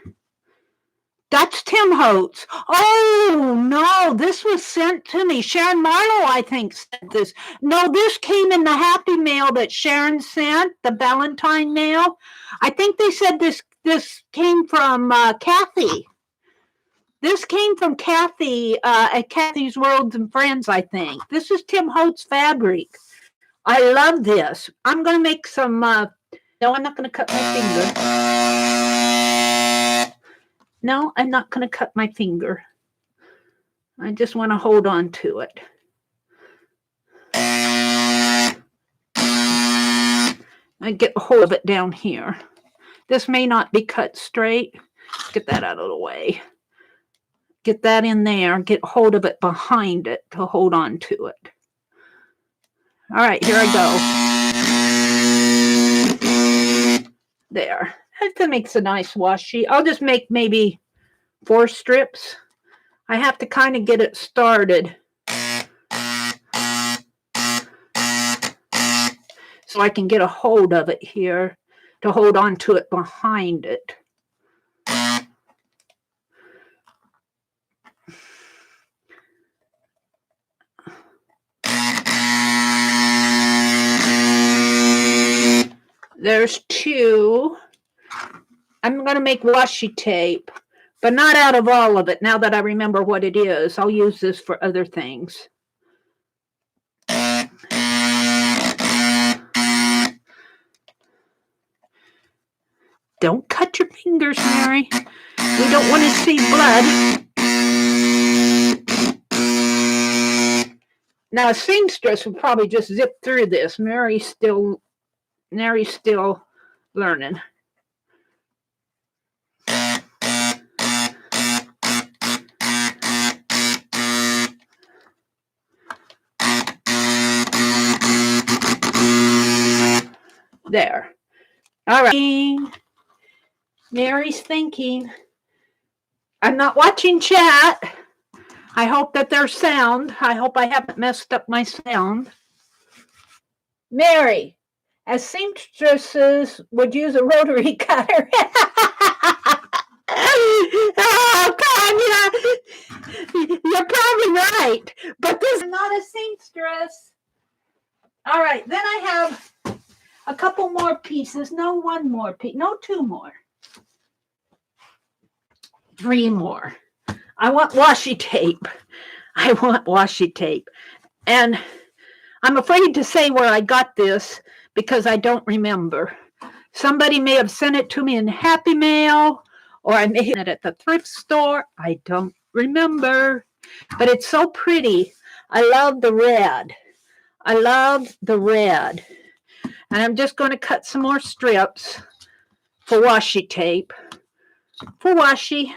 That's Tim Holtz. Oh, no, this was sent to me. Sharon Marlowe, I think, sent this. No, this came in the happy mail that Sharon sent, the Valentine mail. I think they said this came from Kathy. This came from Kathy at Kathy's Worlds and Friends, I think. This is Tim Holtz fabric. I love this. I'm going to make some, no, I'm not going to cut my finger. No, I'm not going to cut my finger. I just want to hold on to it. I get a hold of it down here. This may not be cut straight. Get that out of the way. Get that in there, get hold of it behind it to hold on to it. All right, here I go. There. That makes a nice washi. I'll just make maybe 4 strips. I have to kind of get it started so I can get a hold of it here to hold on to it behind it. There's 2. I'm going to make washi tape, but not out of all of it. Now that I remember what it is, I'll use this for other things. Don't cut your fingers, Mary. We don't want to see blood. Now, a seamstress would probably just zip through this. Mary's still learning. There. All right. Mary's thinking. I'm not watching chat. I hope that there's sound. I hope I haven't messed up my sound. Mary, as seamstresses would use a rotary cutter. Oh, Tanya, you're probably right, but this is not a seamstress. All right, then I have a couple more pieces. No, 1 more piece. No, 2 more. 3 more. I want washi tape. I want washi tape. And I'm afraid to say where I got this because I don't remember. Somebody may have sent it to me in Happy Mail, or I may have it at the thrift store. I don't remember. But it's so pretty. I love the red. I love the red. And I'm just going to cut some more strips for washi tape. For washi.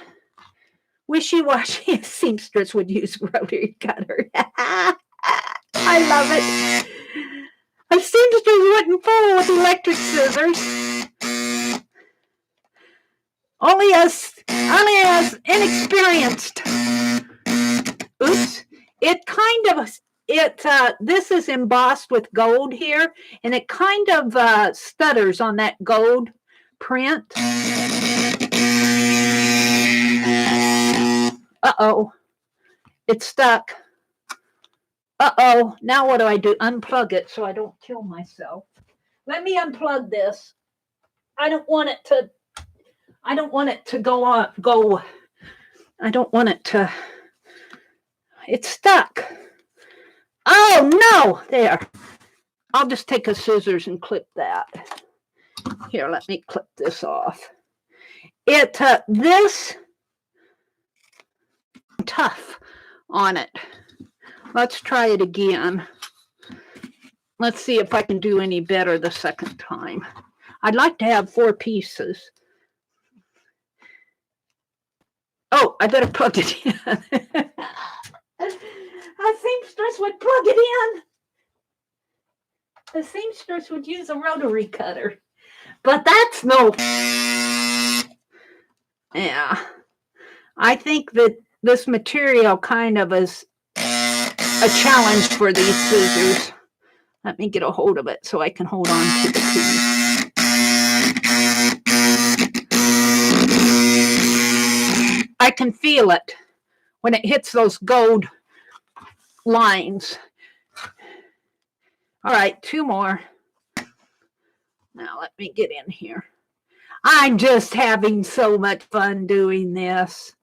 Wishy-washy seamstress would use rotary cutter. I love it. A seamstress wouldn't fool with electric scissors. Only us inexperienced. Oops. It kind of, this is embossed with gold here, and it kind of stutters on that gold print. Uh-oh. It's stuck. Uh-oh. Now what do I do? Unplug it so I don't kill myself. Let me unplug this. I don't want it to go on. I don't want it to. It's stuck. Oh, no. There. I'll just take a scissors and clip that. Here, let me clip this off. This tough on it. Let's try it again. Let's see if I can do any better the second time. I'd like to have 4 pieces. Oh, I better plug it in. A seamstress would plug it in. The seamstress would use a rotary cutter. But that's no. Yeah. I think that this material kind of is a challenge for these scissors. Let me get a hold of it so I can hold on to the piece. I can feel it when it hits those gold lines. All right, 2 more. Now let me get in here. I'm just having so much fun doing this.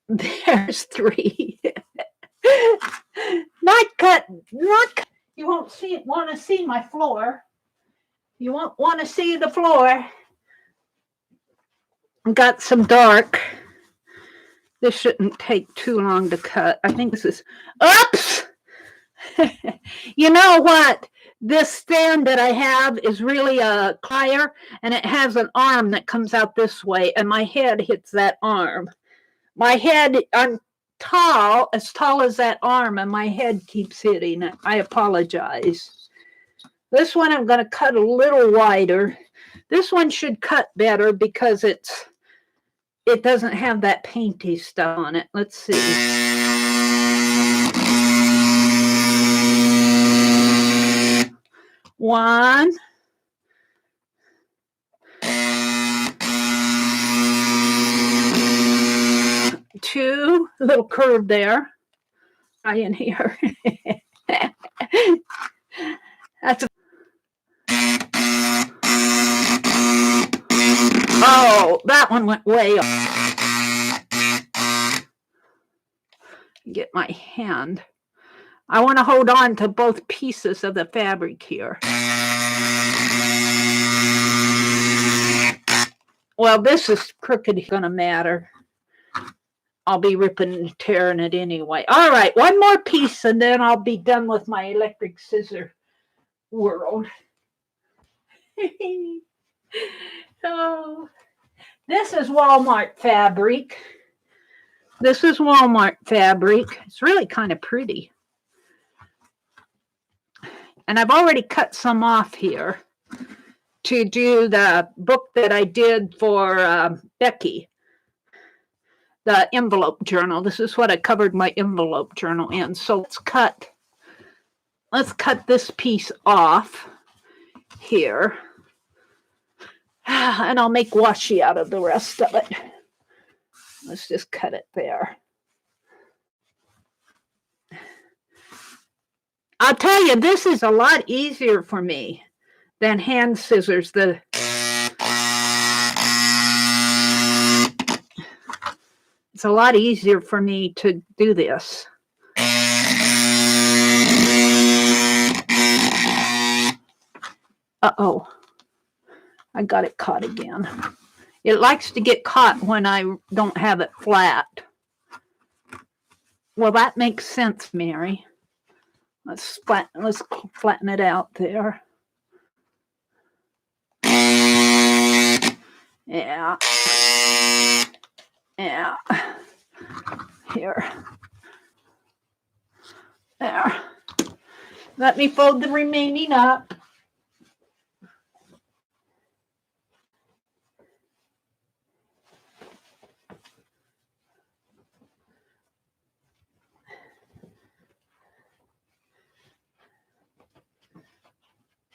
There's 3. Not cut. You won't want to see my floor. You won't want to see the floor. Got some dark. This shouldn't take too long to cut. I think this is. Oops! You know what? This stand that I have is really a plier, and it has an arm that comes out this way, and my head hits that arm. My head, I'm tall as that arm, and my head keeps hitting it. I apologize. This one I'm going to cut a little wider. This one should cut better because it doesn't have that painty stuff on it. Let's see. One. Two. A little curve there. Right in here. That's oh, that one went way up. Get my hand. I want to hold on to both pieces of the fabric here. Well, this is crooked, it's gonna matter. I'll be ripping and tearing it anyway. All right, one more piece and then I'll be done with my electric scissor world. So, this is Walmart fabric. This is Walmart fabric. It's really kind of pretty. And I've already cut some off here to do the book that I did for Becky, the envelope journal. This is what I covered my envelope journal in. So let's cut this piece off here. And I'll make washi out of the rest of it. Let's just cut it there. I'll tell you, this is a lot easier for me than hand scissors. It's a lot easier for me to do this. Uh-oh. I got it caught again. It likes to get caught when I don't have it flat. Well, that makes sense, Mary. Let's flatten it out there. Yeah. Yeah. Here. There. Let me fold the remaining up.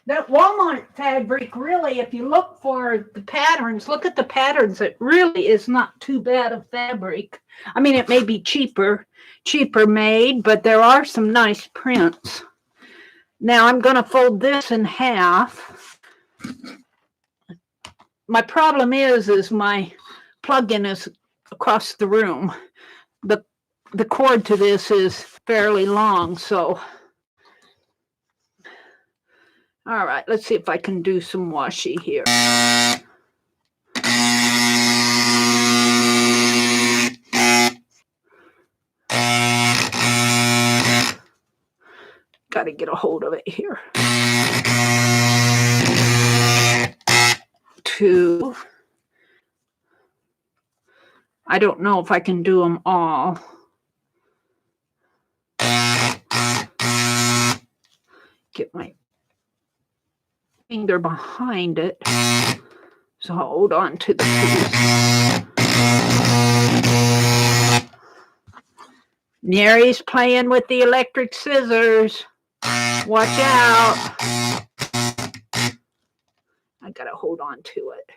That Walmart fabric, really, if you look for the patterns, look at the patterns, it really is not too bad of fabric. I mean, it may be cheaper made, but there are some nice prints. Now I'm going to fold this in half. My problem is my plug-in is across the room. The cord to this is fairly long, so... All right, let's see if I can do some washi here. Got to get a hold of it here. 2. I don't know if I can do them all. Get my finger behind it, so I'll hold on to the piece. Mary's playing with the electric scissors. Watch out. I gotta hold on to it.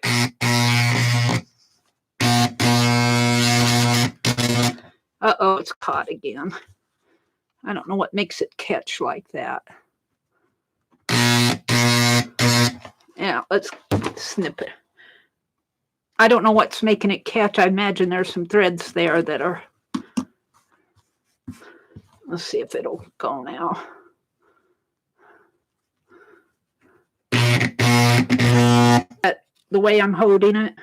Uh-oh, it's caught again. I don't know what makes it catch like that. Yeah, let's snip it. I don't know what's making it catch. I imagine there's some threads there that are... Let's see if it'll go now. The way I'm holding it.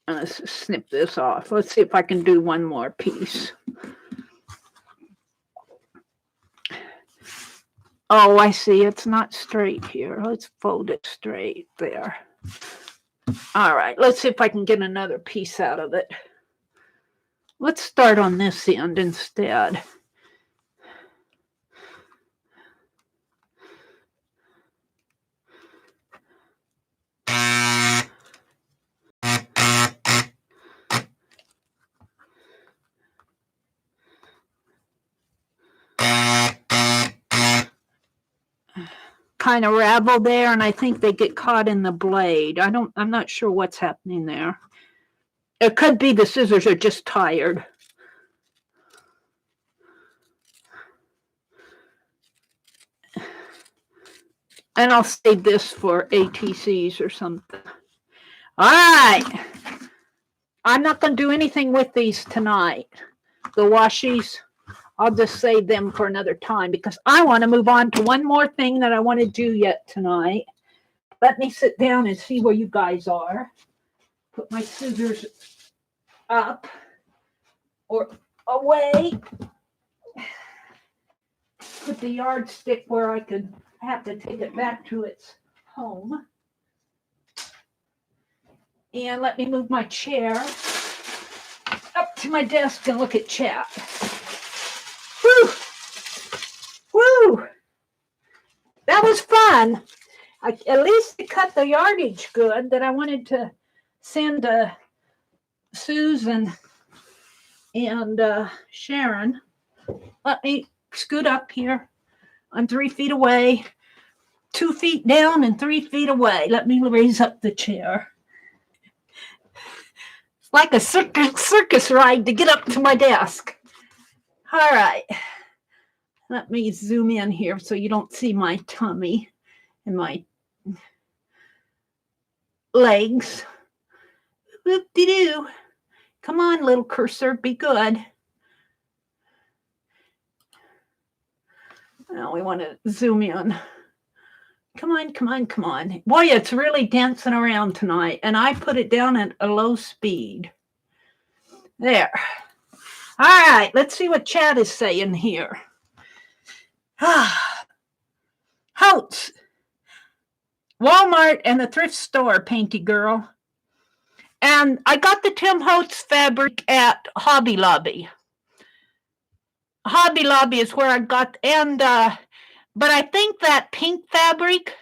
Let's snip this off. Let's see if I can do one more piece. Oh, I see. It's not straight here. Let's fold it straight there. All right. Let's see if I can get another piece out of it. Let's start on this end instead. Kind of ravel there, and I think they get caught in the blade. I'm not sure what's happening there. It could be the scissors are just tired. And I'll save this for ATCs or something. All right. I'm not going to do anything with these tonight. The washies, I'll just save them for another time because I want to move on to one more thing that I want to do yet tonight. Let me sit down and see where you guys are. Put my scissors up or away. Put the yardstick where I could have to take it back to its home. And let me move my chair up to my desk and look at chat. Whew! Woo! That was fun. At least it cut the yardage good that I wanted to send to Susan and Sharon. Let me scoot up here. I'm 3 feet away, 2 feet down and 3 feet away. Let me raise up the chair. It's like a circus ride to get up to my desk. All right. Let me zoom in here so you don't see my tummy and my legs. Whoop-de-doo. Come on, little cursor, be good. Now we want to zoom in. Come on, come on, come on. Boy, it's really dancing around tonight, and I put it down at a low speed. There. All right, let's see what chat is saying here. Holtz. Walmart and the thrift store, Painty Girl. And I got the Tim Holtz fabric at Hobby Lobby. Hobby Lobby is where I got, and but I think that pink fabric,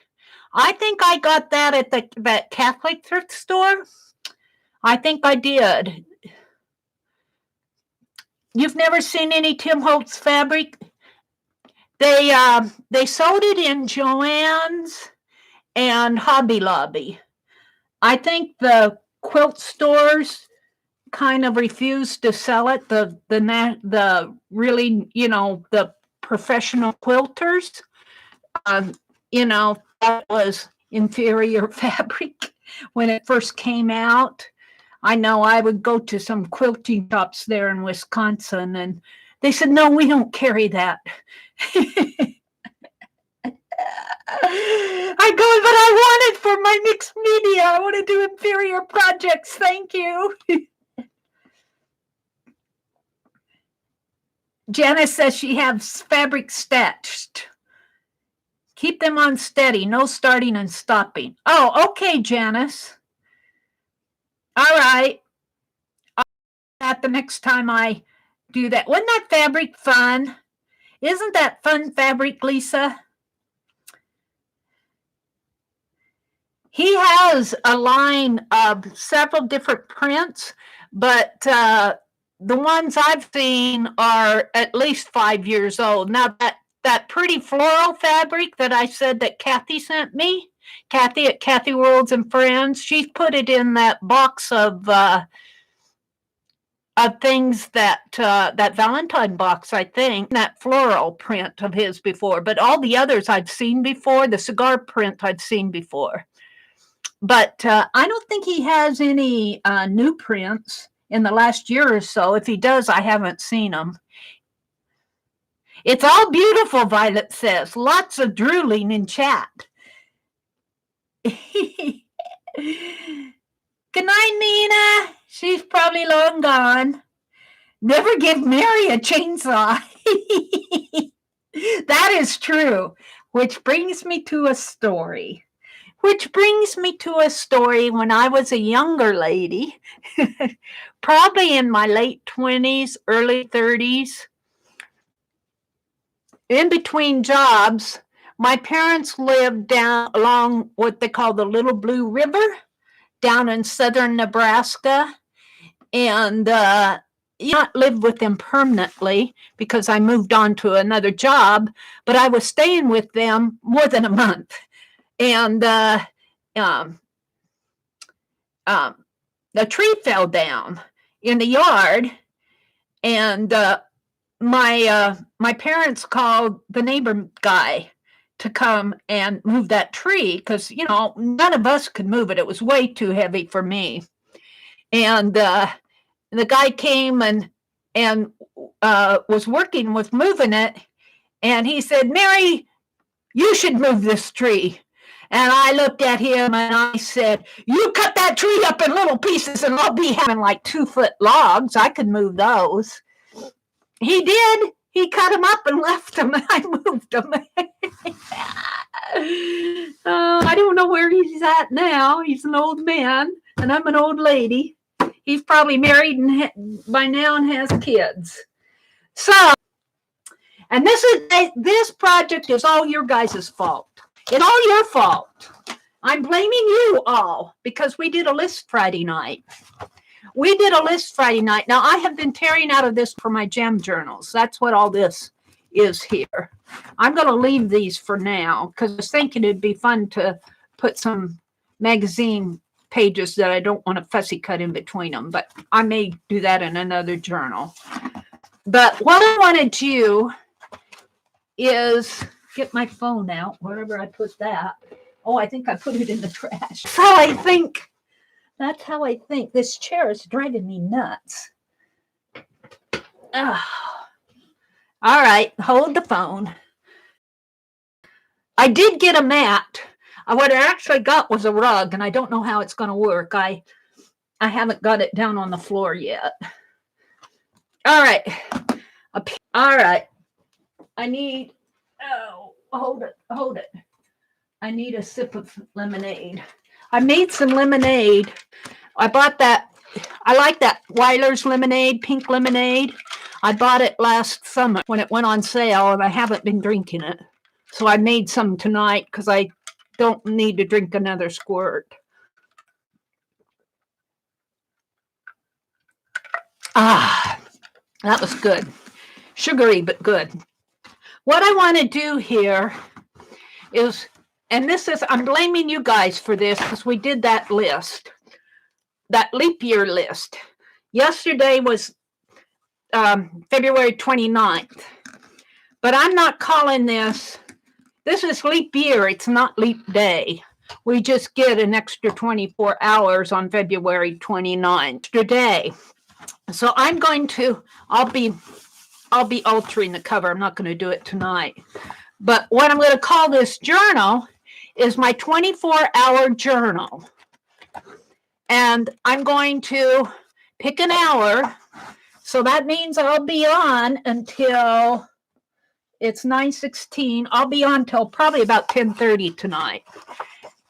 I think I got that at that Catholic thrift store. I think I did. You've never seen any Tim Holtz fabric? They sold it in Joann's and Hobby Lobby. I think the quilt stores kind of refused to sell it. The really, the professional quilters, that was inferior fabric when it first came out. I know I would go to some quilting shops there in Wisconsin, and they said, no, we don't carry that. I go, but I want it for my mixed media. I want to do inferior projects. Thank you. Janice says she has fabric stashed. Keep them on steady. No starting and stopping. Oh, okay, Janice. All right. I'll do that the next time I do that. Wasn't that fabric fun? Isn't that fun fabric, Lisa? He has a line of several different prints, but the ones I've seen are at least 5 years old. Now, that pretty floral fabric that I said that Kathy sent me, Kathy at Kathy Worlds and Friends, she's put it in that box of things that Valentine box, I think, that floral print of his before. But all the others I've seen before, the cigar print I've seen before. But I don't think he has any new prints in the last year or so. If he does, I haven't seen them. It's all beautiful, Violet says. Lots of drooling in chat. Good night, Nina. She's probably long gone. Never give Mary a chainsaw. That is true. which brings me to a story. When I was a younger lady, probably in my late 20s, early 30s, in between jobs, my parents lived down along what they call the Little Blue River down in southern Nebraska. And not lived with them permanently because I moved on to another job, but I was staying with them more than a month. And the tree fell down in the yard, and my parents called the neighbor guy to come and move that tree because, none of us could move it. It was way too heavy for me. And the guy came and was working with moving it. And he said, "Mary, you should move this tree." And I looked at him and I said, "You cut that tree up in little pieces and I'll be having like 2-foot logs. I could move those." He did. He cut them up and left them, and I moved them. I don't know where he's at now. He's an old man, and I'm an old lady. He's probably married by now and has kids. So, and this project is all your guys' fault. It's all your fault. I'm blaming you all because we did a list Friday night. Now, I have been tearing out of this for my gem journals. That's what all this is here. I'm going to leave these for now because I was thinking it'd be fun to put some magazine pages that I don't want to fussy cut in between them, but I may do that in another journal. But what I want to do is get my phone out, wherever I put that. Oh, I think I put it in the trash. That's how I think. This chair is driving me nuts. Oh. All right, hold the phone. I did get a mat. What I actually got was a rug, and I don't know how it's going to work. I haven't got it down on the floor yet. All right. All right. I need, hold it. I need a sip of lemonade. I made some lemonade. I bought that. I like that Weiler's lemonade, pink lemonade. I bought it last summer when it went on sale, and I haven't been drinking it. So I made some tonight because I don't need to drink another squirt. Ah, that was good. Sugary, but good. What I want to do here is, and this is, I'm blaming you guys for this because we did that list, that leap year list. Yesterday was February 29th, but I'm not calling this is leap year. It's not leap day. We just get an extra 24 hours on February 29th today. So I'm going to, I'll be altering the cover. I'm not going to do it tonight. But what I'm going to call this journal is my 24-hour journal. And I'm going to pick an hour. So that means I'll be on until it's 9:16. I'll be on till probably about 10:30 tonight.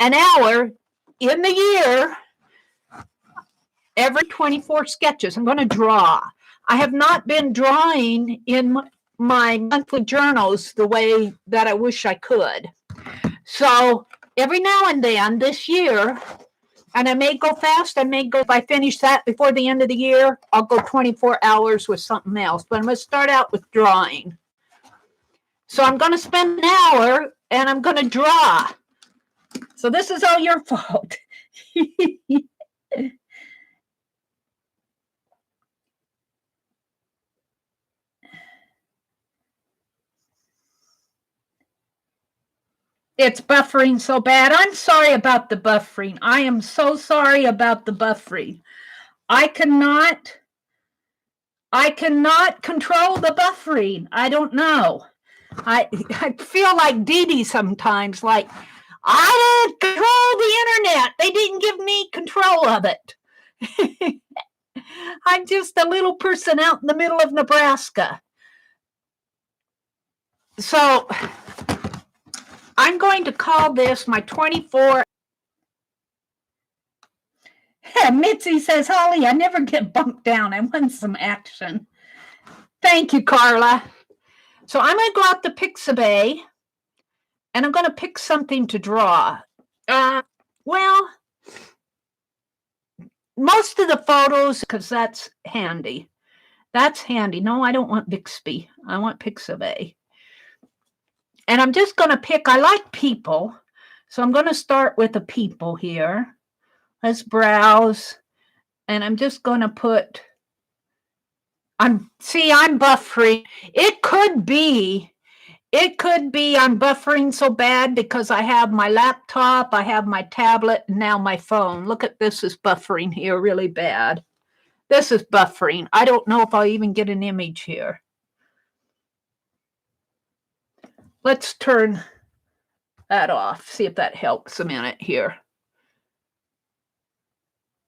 An hour in the year, every 24 sketches. I'm going to draw. I have not been drawing in my monthly journals the way that I wish I could. So every now and then this year, and I may go fast, if I finish that before the end of the year, I'll go 24 hours with something else. But I'm going to start out with drawing. So I'm going to spend an hour and I'm going to draw. So this is all your fault. It's buffering so bad. I'm sorry about the buffering. I am so sorry about the buffering. I cannot control the buffering. I don't know. I feel like Dee Dee sometimes, like, I didn't control the internet. They didn't give me control of it. I'm just a little person out in the middle of Nebraska. So I'm going to call this my 24. Mitzi says, Holly, I never get bumped down. I want some action. Thank you, Carla. So I'm going to go out to Pixabay, and I'm going to pick something to draw. Well, most of the photos, because that's handy. That's handy. No, I don't want Bixby. I want Pixabay. And I'm just going to pick, I like people. So I'm going to start with the people here. Let's browse. And I'm just going to put, I'm buffering. It could be I'm buffering so bad because I have my laptop, I have my tablet, and now my phone. Look at this is buffering here really bad. This is buffering. I don't know if I'll even get an image here. Let's turn that off. See if that helps a minute here.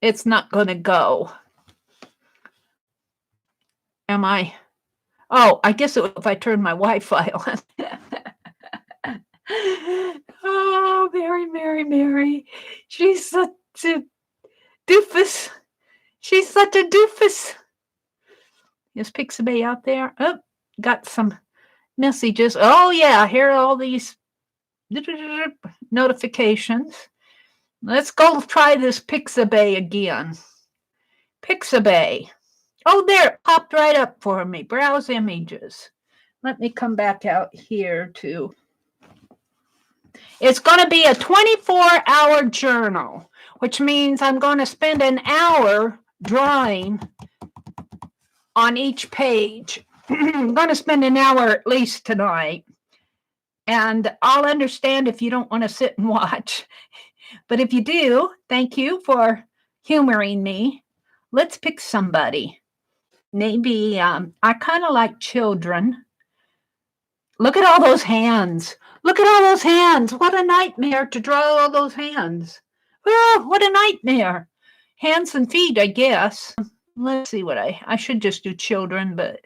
It's not going to go. Am I? Oh, I guess if I turn my Wi-Fi on. Oh, Mary. She's such a doofus. She's such a doofus. Is Pixabay out there? Oh, got some messages. Oh, yeah, here are all these notifications. Let's go try this Pixabay again. Pixabay. Oh, there, it popped right up for me. Browse images. Let me come back out here to. It's going to be a 24-hour journal, which means I'm going to spend an hour drawing on each page. I'm going to spend an hour at least tonight. And I'll understand if you don't want to sit and watch. But if you do, thank you for humoring me. Let's pick somebody. Maybe I kind of like children. Look at all those hands. Look at all those hands. What a nightmare to draw all those hands. Oh, what a nightmare. Hands and feet, I guess. Let's see what I should just do children, but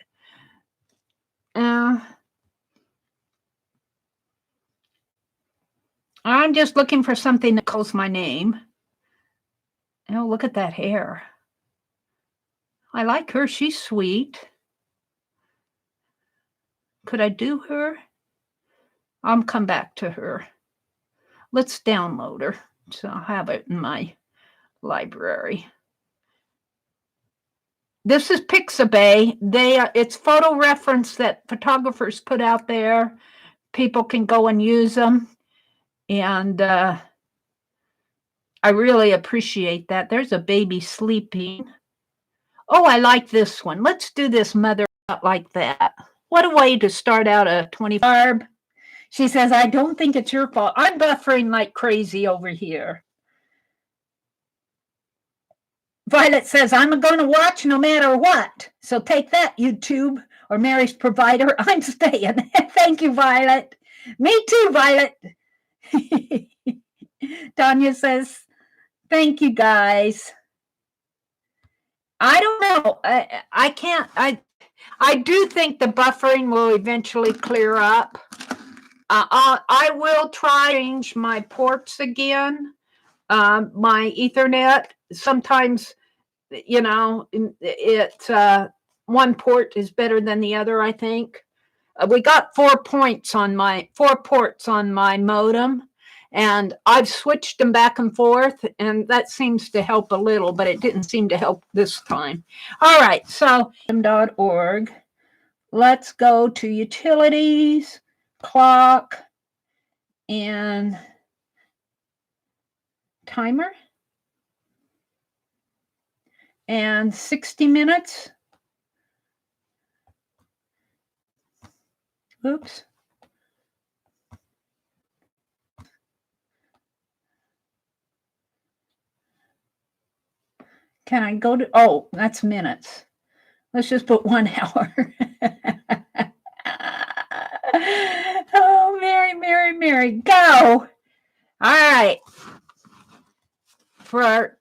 I'm just looking for something that calls my name. Oh, look at that hair. I like her. She's sweet. Could I do her? I'll come back to her. Let's download her. So I'll have it in my library. This is Pixabay. It's photo reference that photographers put out there. People can go and use them. And I really appreciate that. There's a baby sleeping. Oh, I like this one. Let's do this mother like that. What a way to start out a 20. She says, I don't think it's your fault. I'm buffering like crazy over here. Violet says, I'm going to watch no matter what. So take that, YouTube or Mary's provider. I'm staying. Thank you, Violet. Me too, Violet. Tanya says, thank you, guys. I don't know. I can't. I do think the buffering will eventually clear up. I will try to change my ports again, my Ethernet. Sometimes, you know, one port is better than the other, I think. We got 4 ports on my modem, and I've switched them back and forth, and that seems to help a little, but it didn't seem to help this time. All right, so .org. Let's go to utilities, clock, and timer. And 60 minutes. Oops. Can I go to, oh, that's minutes. Let's just put 1 hour. Oh, Mary, go. All right. For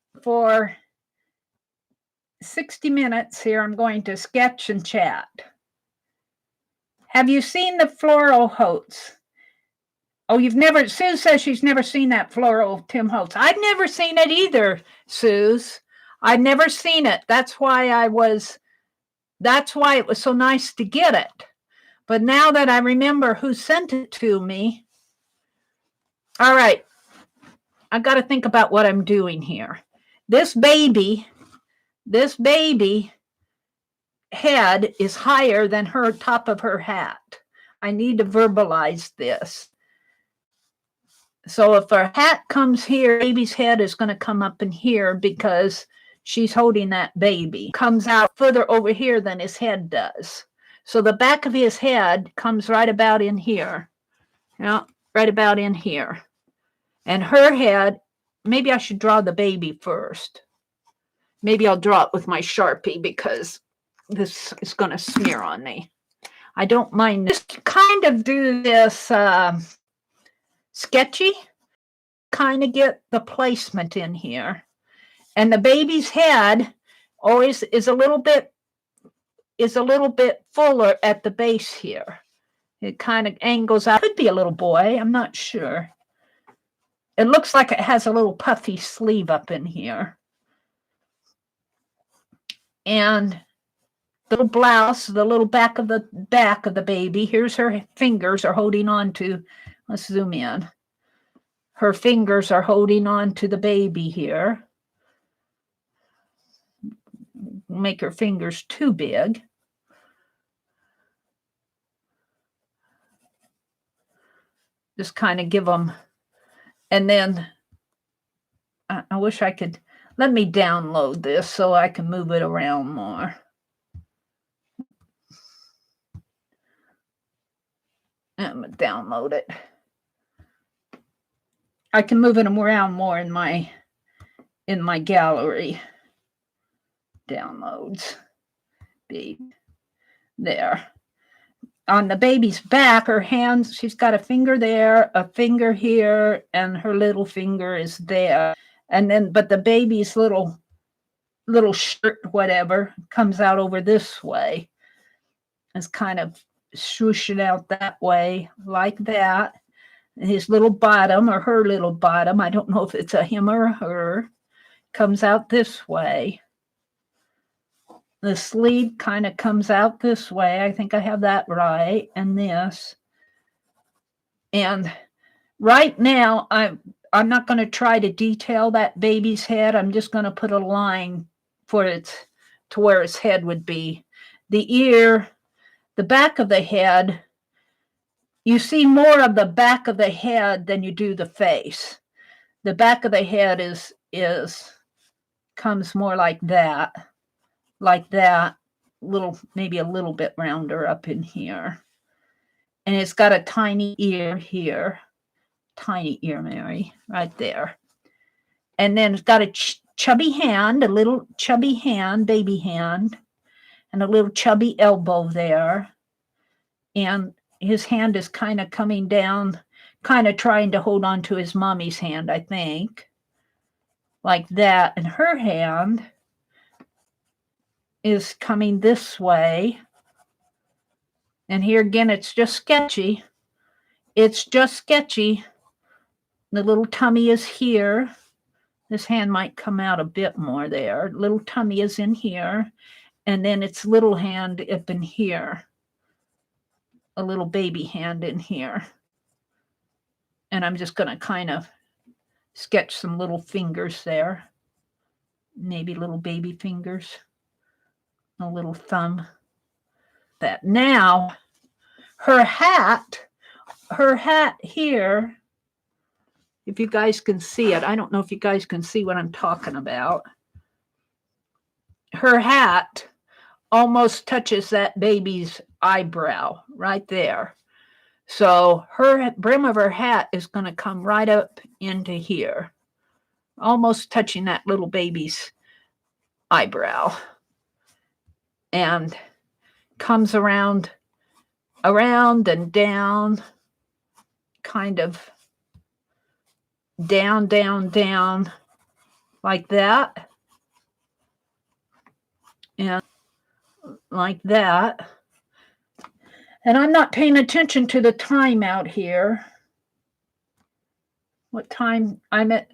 60 minutes here, I'm going to sketch and chat. Have you seen the floral oats? Oh, you've never, Sue says she's never seen that floral Tim Holtz. I've never seen it either, Suze. I've never seen it. That's why it was so nice to get it. But now that I remember who sent it to me, all right, I got to think about what I'm doing here. This baby head is higher than her top of her hat. I need to verbalize this. So if her hat comes here, baby's head is going to come up in here because she's holding that baby. Comes out further over here than his head does. So the back of his head comes right about in here. Yeah, right about in here. And her head, maybe I should draw the baby first. Maybe I'll draw it with my Sharpie because this is going to smear on me. I don't mind this. Kind of do this sketchy, kind of get the placement in here. And the baby's head always is a little bit fuller at the base here. It kind of angles out. Could be a little boy, I'm not sure. It looks like it has a little puffy sleeve up in here. And the little blouse, the little back of the baby, here's her fingers are holding on to, let's zoom in. Her fingers are holding on to the baby here. Make her fingers too big. Just kind of give them, and then I wish I could, let me download this so I can move it around more. I'm going to download it. I can move it around more in my gallery. Downloads. There. On the baby's back, her hands, she's got a finger there, a finger here, and her little finger is there. And then, but the baby's little shirt, whatever, comes out over this way. It's kind of swooshing out that way, like that. His little bottom, or her little bottom, I don't know if it's a him or a her, comes out this way. The sleeve kind of comes out this way. I think I have that right. And this. And right now, I'm not going to try to detail that baby's head. I'm just going to put a line to where its head would be. The ear, the back of the head, you see more of the back of the head than you do the face. The back of the head comes more like that, maybe a little bit rounder up in here. And it's got a tiny ear here. Tiny ear, Mary, right there. And then it's got a chubby hand, a little chubby hand, baby hand, and a little chubby elbow there. And his hand is kind of coming down, kind of trying to hold on to his mommy's hand, I think. Like that. And her hand is coming this way. And here again, it's just sketchy. It's just sketchy. The little tummy is here. This hand might come out a bit more there. Little tummy is in here. And then its little hand up in here. A little baby hand in here. And I'm just going to kind of sketch some little fingers there. Maybe little baby fingers. A little thumb. That now, her hat here, if you guys can see it, I don't know if you guys can see what I'm talking about. Her hat almost touches that baby's eyebrow right there. So her brim of her hat is going to come right up into here, almost touching that little baby's eyebrow. And comes around and down, kind of down, like that. And like that. And I'm not paying attention to the time out here. what time? I'm at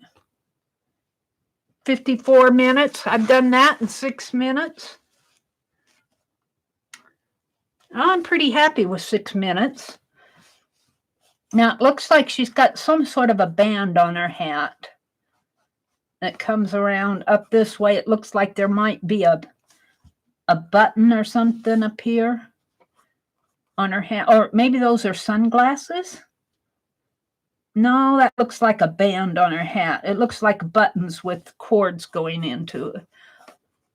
54 minutes. I've done that in 6 minutes. I'm pretty happy with 6 minutes. Now, it looks like she's got some sort of a band on her hat that comes around up this way. It looks like there might be a button or something up here on her hat. Or maybe those are sunglasses. No, that looks like a band on her hat. It looks like buttons with cords going into it.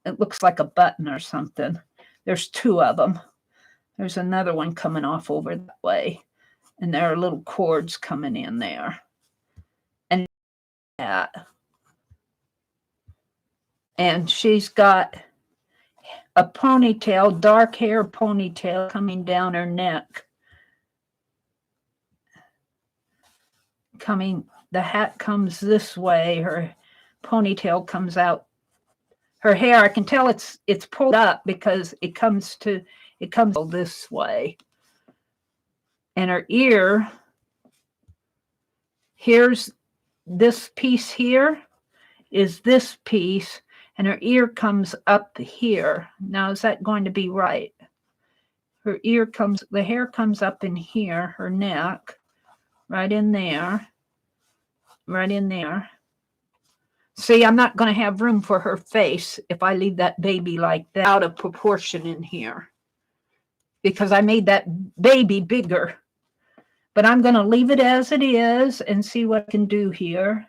It looks like a button or something. There's 2 of them. There's another one coming off over that way. And there are little cords coming in there. And that. And she's got a ponytail, dark hair ponytail coming down her neck. The hat comes this way. Her ponytail comes out. Her hair, I can tell it's pulled up because it comes this way. And her ear, here's this piece here, is this piece, and her ear comes up here. Now, is that going to be right? The hair comes up in here, her neck, right in there, right in there. See, I'm not going to have room for her face if I leave that baby like that, out of proportion in here, because I made that baby bigger. But I'm going to leave it as it is and see what I can do here.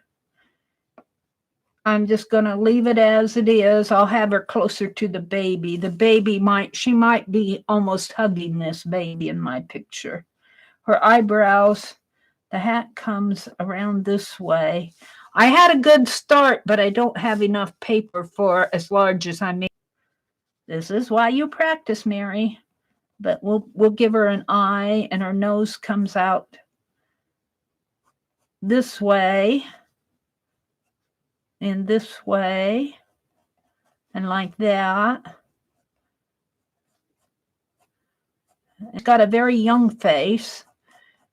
I'm just going to leave it as it is. I'll have her closer to the baby. The baby she might be almost hugging this baby in my picture. Her eyebrows, the hat comes around this way. I had a good start, but I don't have enough paper for as large as I made. This is why you practice, Mary. But we'll give her an eye, and her nose comes out this way, and this way, and like that. It's got a very young face.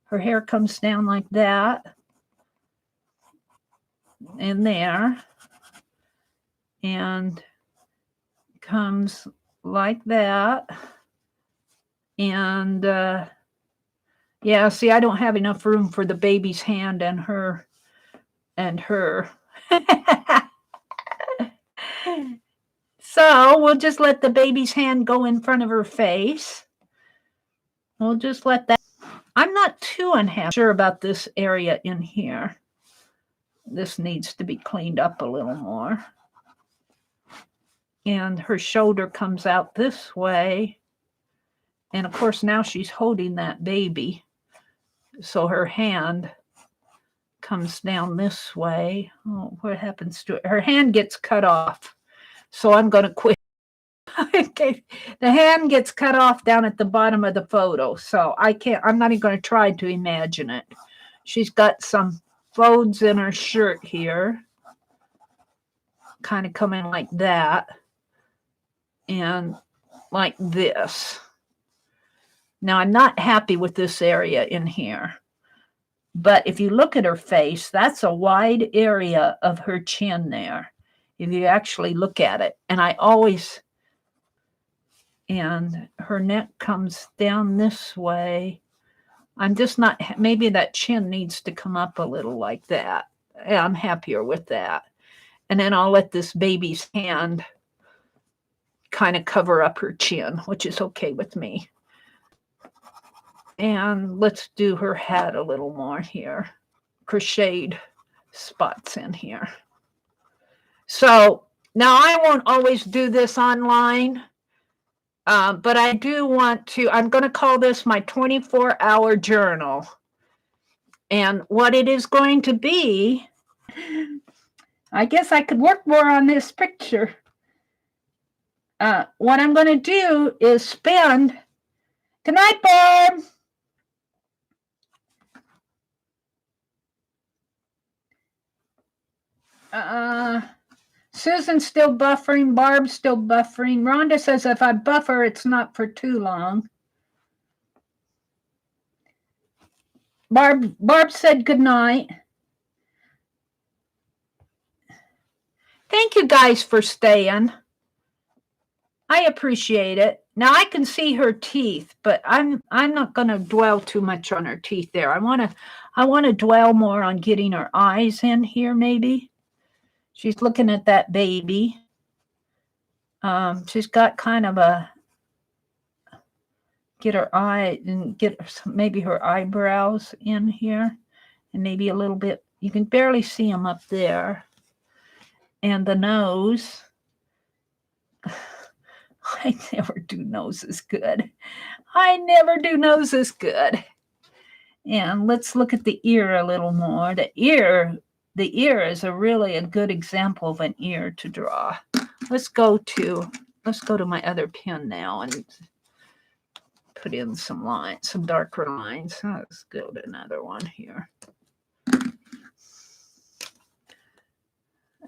Her hair comes down like that, and there, and comes like that. And yeah, see, I don't have enough room for the baby's hand and her. So we'll just let the baby's hand go in front of her face. We'll just let that. I'm not too sure about this area in here. This needs to be cleaned up a little more. And her shoulder comes out this way. And of course, now she's holding that baby. So her hand comes down this way. Oh, what happens to it? Her hand gets cut off. So I'm going to quit. Okay. The hand gets cut off down at the bottom of the photo. So I'm not even going to try to imagine it. She's got some folds in her shirt here. Kind of coming like that. And like this. Now, I'm not happy with this area in here. But if you look at her face, that's a wide area of her chin there. If you actually look at it. And her neck comes down this way. I'm just not, maybe that chin needs to come up a little like that. Yeah, I'm happier with that. And then I'll let this baby's hand kind of cover up her chin, which is okay with me. And let's do her hat a little more here. Crocheted spots in here. So now I won't always do this online, but I do want to, I'm going to call this my 24-hour journal. And what it is going to be, I guess I could work more on this picture. What I'm going to do is spend, good night, Barb. Susan's still buffering. Barb's still buffering. Rhonda says if I buffer, it's not for too long. Barb said good night. you guys for staying. I appreciate it. Now I can see her teeth, but I'm not going to dwell too much on her teeth there. I want to dwell more on getting her eyes in here maybe. She's looking at that baby. She's got kind of a get her eye and get maybe her eyebrows in here, and maybe a little bit. You can barely see them up there. And the nose. I never do noses good. I never do noses good. And let's look at the ear a little more. The ear is really a good example of an ear to draw. Let's go to my other pen now and put in some lines, some darker lines. Let's go to another one here.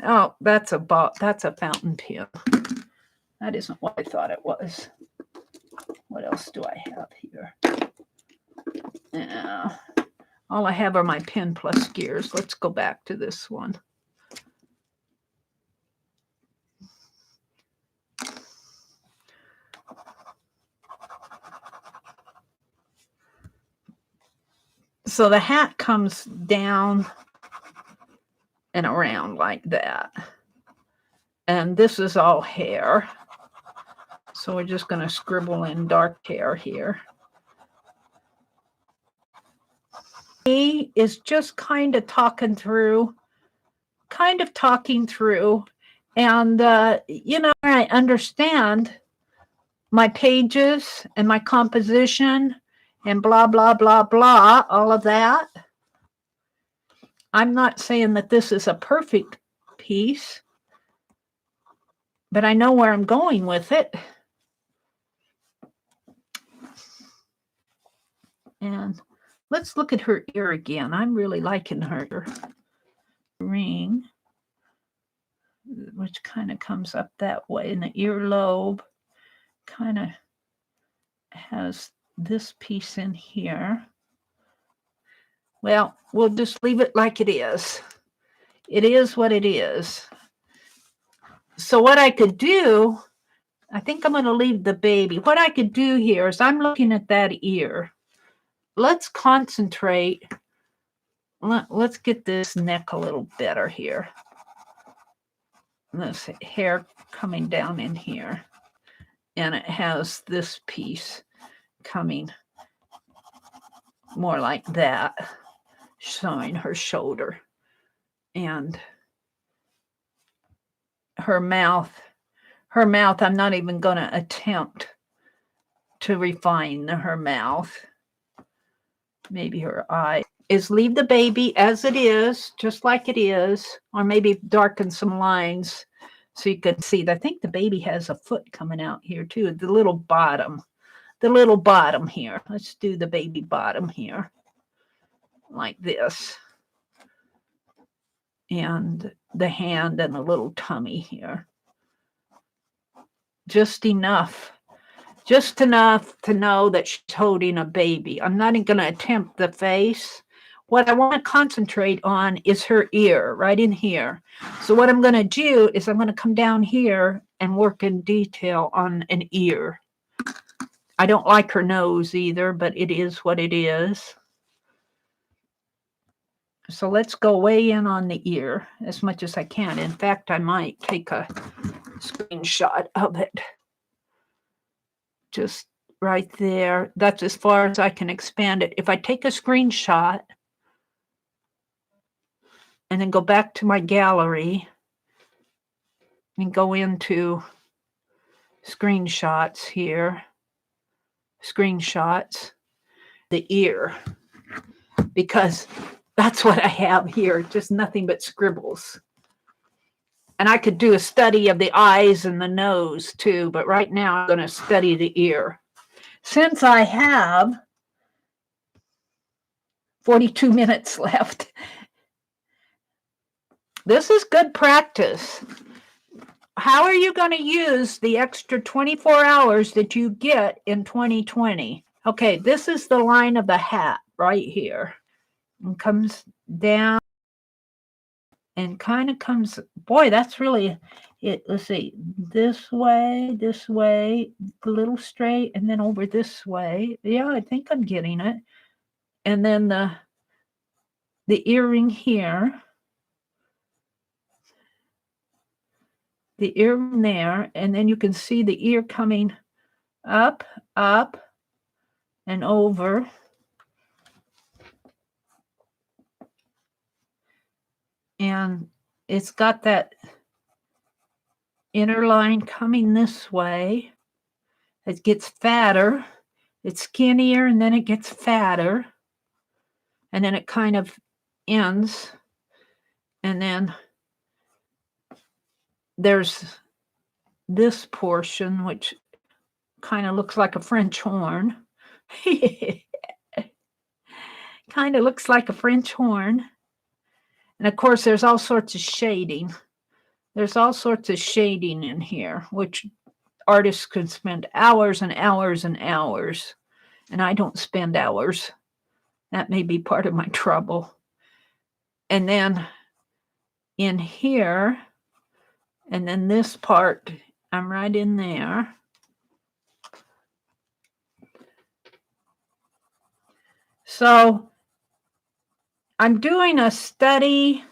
Oh, that's a fountain pen. That isn't what I thought it was. What else do I have here? All I have are my pen plus gears. Let's go back to this one. So the hat comes down and around like that. And this is all hair. So we're just going to scribble in dark hair here. He is just kind of talking through. And, I understand my pages and my composition and blah, blah, blah, blah, all of that. I'm not saying that this is a perfect piece, but I know where I'm going with it. And let's look at her ear again. I'm really liking her ring, which kind of comes up that way. And the earlobe kind of has this piece in here. Well, we'll just leave it like it is. It is what it is. So what I could do, I think I'm going to leave the baby. What I could do here is I'm looking at that ear. Let's concentrate. Let's get this neck a little better here. This hair coming down in here. And it has this piece coming more like that, showing her shoulder. And her mouth, I'm not even going to attempt to refine her mouth. Maybe her eye is leave the baby as it is, just like it is, or maybe darken some lines so you can see. I think the baby has a foot coming out here too, the little bottom here. Let's do the baby bottom here like this. And the hand and a little tummy here. Just enough to know that she's holding a baby. I'm not even going to attempt the face. What I want to concentrate on is her ear right in here. So what I'm going to do is I'm going to come down here and work in detail on an ear. I don't like her nose either, but it is what it is. So let's go way in on the ear as much as I can. In fact, I might take a screenshot of it. Just right there. That's as far as I can expand it. If I take a screenshot and then go back to my gallery and go into screenshots here, screenshots, the ear, because that's what I have here, just nothing but scribbles. And I could do a study of the eyes and the nose too, but right now I'm going to study the ear. Since I have 42 minutes left, this is good practice. How are you going to use the extra 24 hours that you get in 2020? Okay, this is the line of the hat right here. And comes down and kind of comes, boy, that's really it. Let's see, this way, a little straight, and then over this way. Yeah, I think I'm getting it. And then the earring here, the earring there, and then you can see the ear coming up, and over. And it's got that inner line coming this way. It gets fatter. It's skinnier, and then it gets fatter. And then it kind of ends. And then there's this portion, which kind of looks like a French horn. Kind of looks like a French horn. And of course, there's all sorts of shading. There's all sorts of shading in here, which artists could spend hours and hours and hours. And I don't spend hours. That may be part of my trouble. And then in here, and then this part, I'm right in there. So I'm doing a study.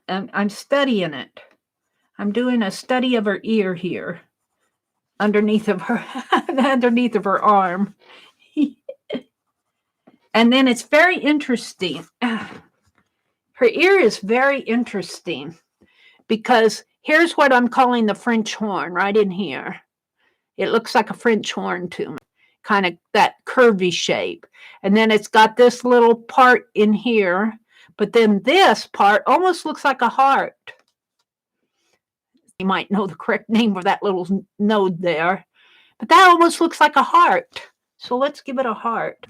I'm studying it. I'm doing a study of her ear here, underneath of her arm. And then it's very interesting. Her ear is very interesting because here's what I'm calling the French horn right in here. It looks like a French horn to me, kind of that curvy shape. And then it's got this little part in here, but then this part almost looks like a heart. You might know the correct name for that little node there, but that almost looks like a heart. So let's give it a heart.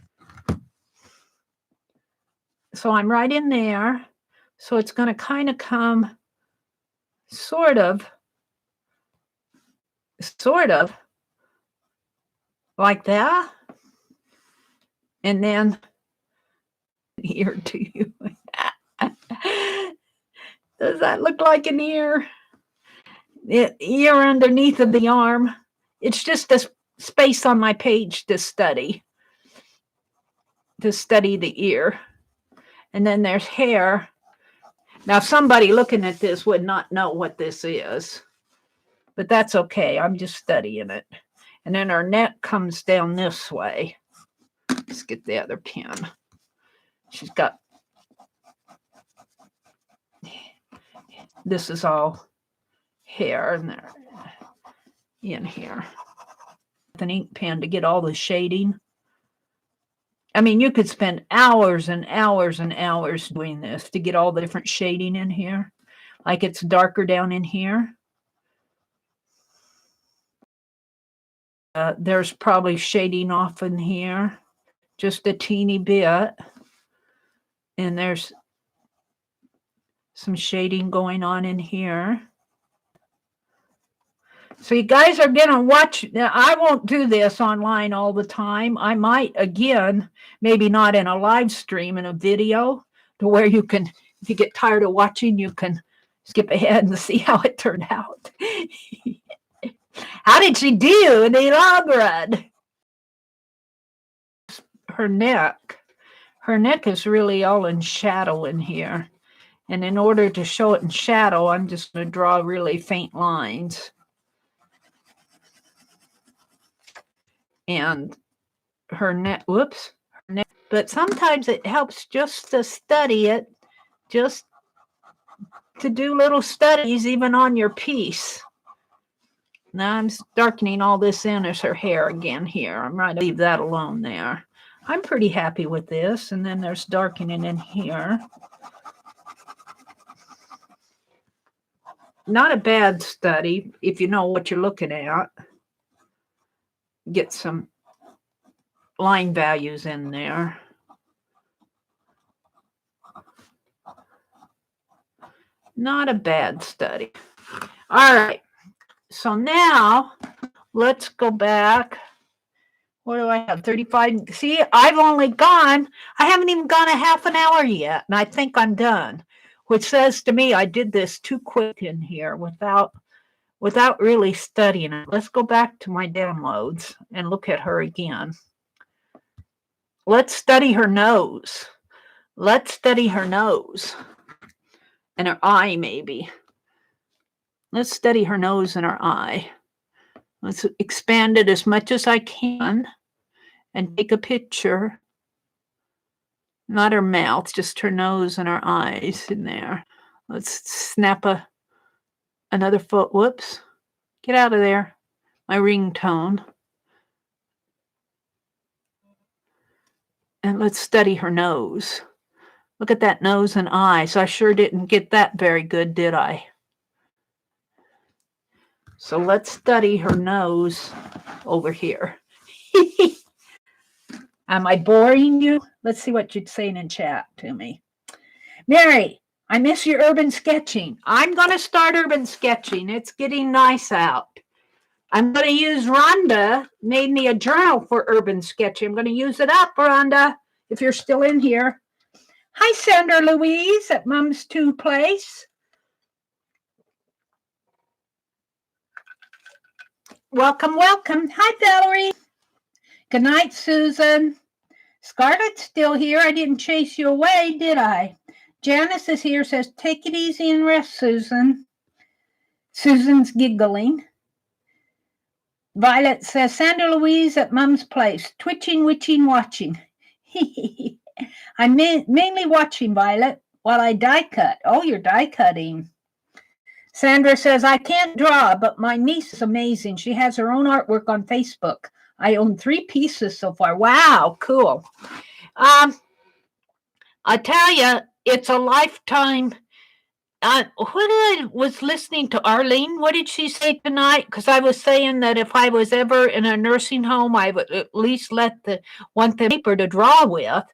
So I'm right in there. So it's going to kind of come sort of like that. And then ear to you. Does that look like an ear? The ear underneath of the arm. It's just a space on my page to study the ear. And then there's hair. Now, somebody looking at this would not know what this is, but that's okay. I'm just studying it. And then her neck comes down this way. Let's get the other pin. She's got, this is all hair and there in here. With an ink pen to get all the shading. I mean, you could spend hours and hours and hours doing this to get all the different shading in here. Like it's darker down in here. There's probably shading off in here, just a teeny bit. And there's some shading going on in here. So you guys are going to watch. Now, I won't do this online all the time. I might, again, maybe not in a live stream, in a video, to where you can, if you get tired of watching, you can skip ahead and see how it turned out. How did she do in the long run? Her neck is really all in shadow in here. And in order to show it in shadow, I'm just going to draw really faint lines. And her neck, but sometimes it helps just to study it, just to do little studies even on your piece. Now I'm darkening all this in as her hair again here. I'm going to leave that alone there. I'm pretty happy with this. And then there's darkening in here. Not a bad study if you know what you're looking at. Get some line values in there. Not a bad study. All right. So now let's go back. What do I have? 35. See, I haven't even gone a half an hour yet, and I think I'm done. which says to me I did this too quick in here without really studying it. Let's go back to my downloads and look at her again. Let's study her nose. Let's study her nose and her eye, maybe. Let's study her nose and her eye. Let's expand it as much as I can and take a picture. Not her mouth, just her nose and her eyes in there. Let's snap another foot. Whoops. Get out of there. My ringtone. And let's study her nose. Look at that nose and eyes. I sure didn't get that very good, did I? So let's study her nose over here. Am I boring you? Let's see what you're saying in chat to me. Mary, I miss your urban sketching. I'm going to start urban sketching. It's getting nice out. I'm going to use Rhonda, made me a journal for urban sketching. I'm going to use it up, Rhonda, if you're still in here. Hi, Sandra Louise at Mom's 2 Place. Welcome, welcome. Hi, Valerie. Good night, Susan. Scarlett's still here. I didn't chase you away, did I? Janice is here, says, take it easy and rest, Susan. Susan's giggling. Violet says, Sandra Louise at Mom's Place, twitching, witching, watching. I'm mainly watching, Violet, while I die cut. Oh, you're die cutting. Sandra says, I can't draw, but my niece is amazing. She has her own artwork on Facebook. I own 3 pieces so far. Wow, cool. I tell you, it's a lifetime. I was listening to Arlene. What did she say tonight? Because I was saying that if I was ever in a nursing home, I would at least want the paper to draw with.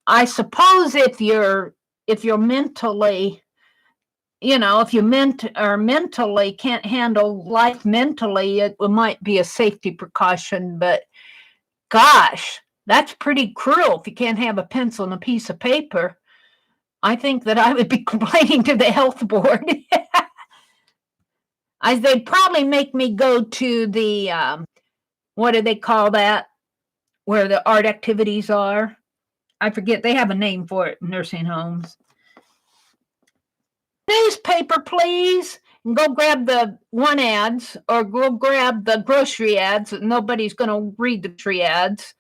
I suppose if you're mentally, if you mentally can't handle life mentally, it might be a safety precaution. But gosh, that's pretty cruel if you can't have a pencil and a piece of paper. I think that I would be complaining to the health board. They'd probably make me go to the, what do they call that, where the art activities are? I forget. They have a name for it in nursing homes. Newspaper, please. And go grab the one ads or go grab the grocery ads. Nobody's going to read the grocery ads.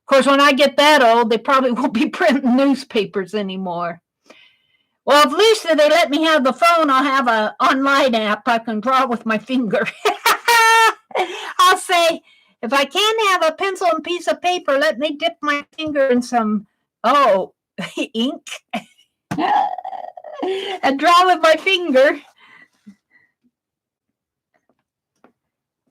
Of course, when I get that old, they probably won't be printing newspapers anymore. Well, at least if they let me have the phone, I'll have an online app I can draw with my finger. I'll say, if I can't have a pencil and piece of paper, let me dip my finger in some, ink and draw with my finger.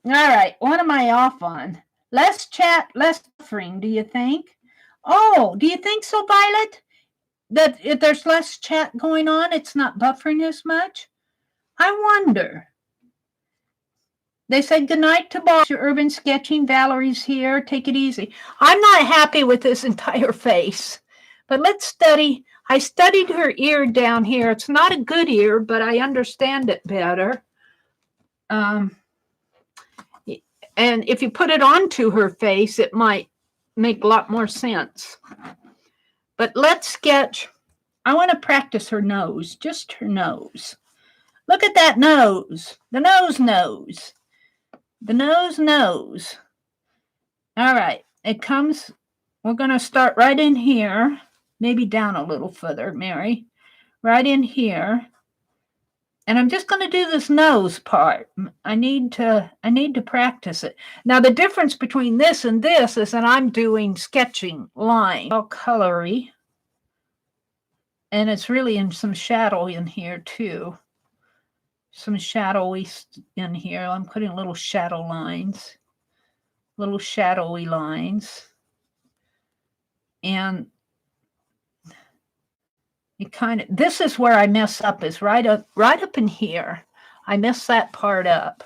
All right, what am I off on? Less chat, less buffering, do you think? Oh, do you think so, Violet? That if there's less chat going on, it's not buffering as much? I wonder. They said goodnight to boss. Your urban sketching. Valerie's here. Take it easy. I'm not happy with this entire face, but let's study. I studied her ear down here. It's not a good ear, but I understand it better. And if you put it onto her face, it might make a lot more sense. But let's sketch. I want to practice her nose, just her nose. Look at that nose. The nose. The nose. All right. It comes, we're going to start right in here. Maybe down a little further, Mary. Right in here. And I'm just going to do this nose part. I need to practice it. Now, the difference between this and this is that I'm doing sketching line, all colory. And it's really in some shadow in here, too. Some shadowy in here. I'm putting little shadow lines. Little shadowy lines. And it kind of, this is where I mess up, is right up in here. I mess that part up.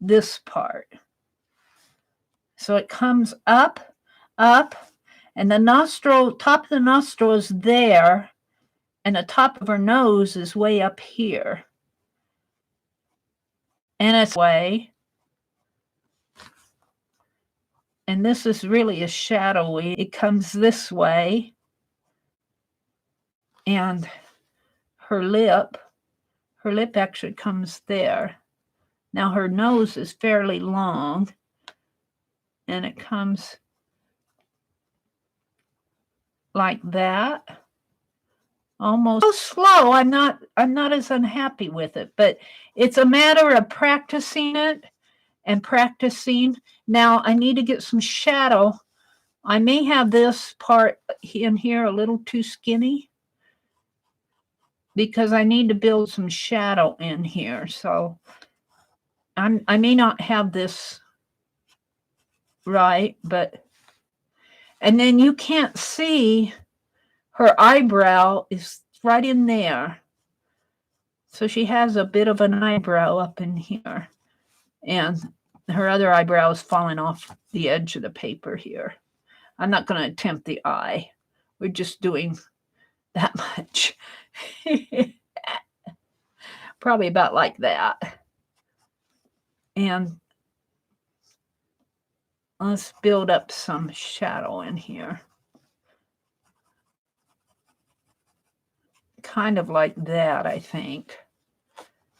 This part. So it comes up, and the nostril, top of the nostril is there, and the top of her nose is way up here. And it's way. And this is really a shadowy. It comes this way. And her lip actually comes there. Now her nose is fairly long. And it comes like that. Almost so slow. I'm not as unhappy with it, but it's a matter of practicing it and practicing. Now I need to get some shadow. I may have this part in here a little too skinny because I need to build some shadow in here. So I may not have this right, but, and then you can't see her eyebrow is right in there. So she has a bit of an eyebrow up in here. And her other eyebrow is falling off the edge of the paper here. I'm not going to attempt the eye. We're just doing that much. Probably about like that. And let's build up some shadow in here. Kind of like that, I think.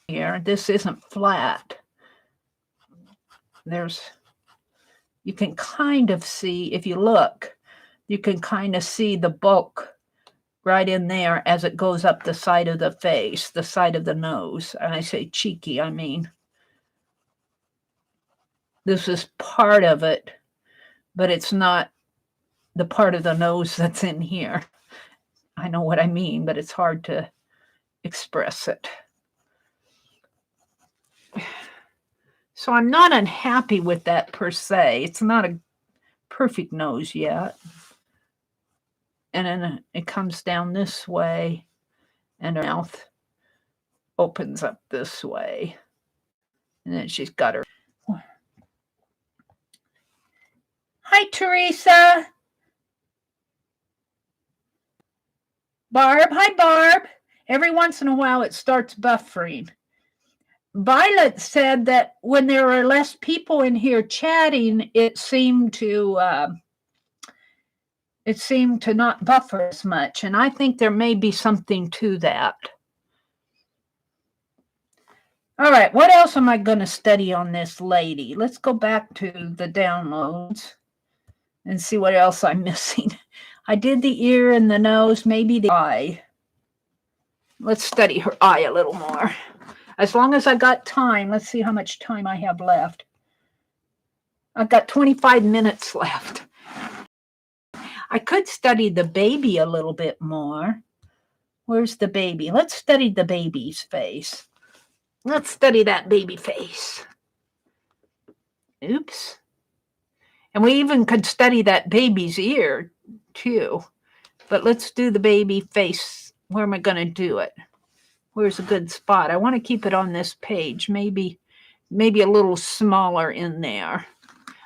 Here, this isn't flat. You can kind of see, if you look, you can kind of see the bulk right in there as it goes up the side of the face, the side of the nose. And I say cheeky, I mean, this is part of it, but it's not the part of the nose that's in here. I know what I mean, but it's hard to express it. So I'm not unhappy with that per se. It's not a perfect nose yet. And then it comes down this way, and her mouth opens up this way. And then she's got her. Hi, Teresa. Barb. Hi, Barb. Every once in a while, it starts buffering. Violet said that when there were less people in here chatting, it seemed to not buffer as much. And I think there may be something to that. All right, what else am I going to study on this lady? Let's go back to the downloads and see what else I'm missing. I did the ear and the nose, maybe the eye. Let's study her eye a little more. As long as I got time, let's see how much time I have left. I've got 25 minutes left. I could study the baby a little bit more. Where's the baby? Let's study the baby's face. Let's study that baby face. Oops. And we even could study that baby's ear, too. But let's do the baby face. Where am I going to do it? Where's a good spot? I want to keep it on this page. Maybe a little smaller in there.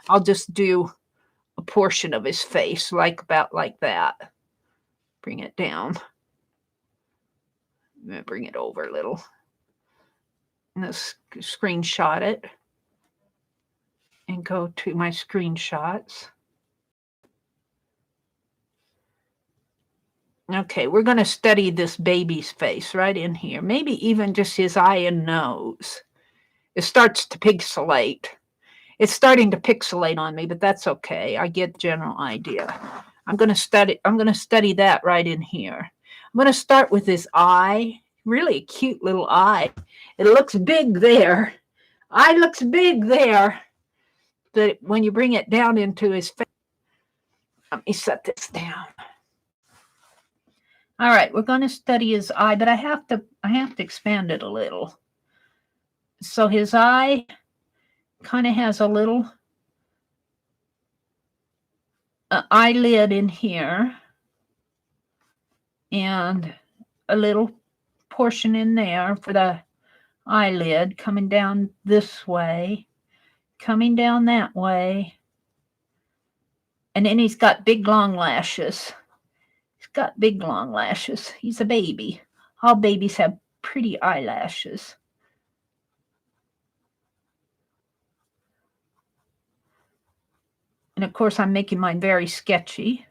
I'll just do a portion of his face, about like that. Bring it down. I'm going to bring it over a little. And let's screenshot it. And go to my screenshots. Okay, we're going to study this baby's face right in here. Maybe even just his eye and nose. It starts to pixelate. It's starting to pixelate on me, but that's okay. I get the general idea. I'm going to study that right in here. I'm going to start with his eye. Really a cute little eye. It looks big there. Eye looks big there. But when you bring it down into his face, let me set this down. All right, we're going to study his eye, but I have to expand it a little. So his eye kind of has a little eyelid in here and a little portion in there for the eyelid coming down this way, coming down that way. And then he's got big long lashes. got big long lashes. He's a baby. All babies have pretty eyelashes. And of course, I'm making mine very sketchy.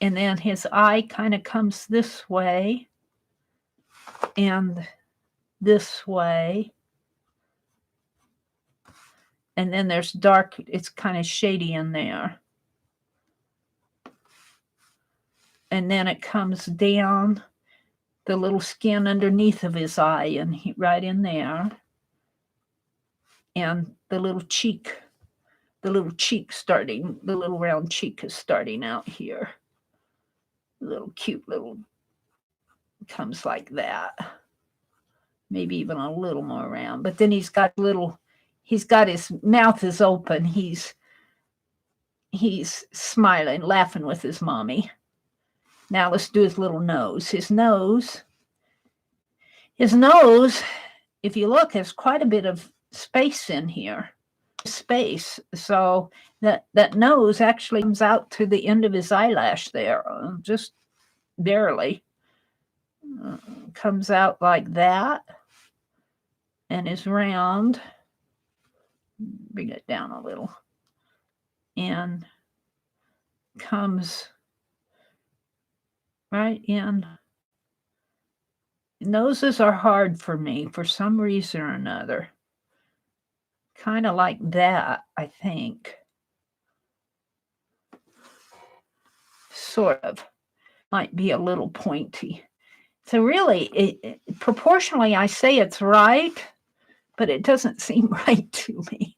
And then his eye kind of comes this way and this way. And then there's dark, it's kind of shady in there. And then it comes down the little skin underneath of his eye and right in there. And the little cheek starting, the little round cheek is starting out here. Little cute little, comes like that. Maybe even a little more round. But then he's got his mouth is open. He's smiling, laughing with his mommy. Now let's do his little nose. His nose, if you look, has quite a bit of space in here. Space. So that nose actually comes out to the end of his eyelash there, just barely. Comes out like that and is round. Bring it down a little. And comes right in. Noses are hard for me for some reason or another. Kind of like that, I think. Sort of. Might be a little pointy. So really, proportionally, I say it's right, but it doesn't seem right to me.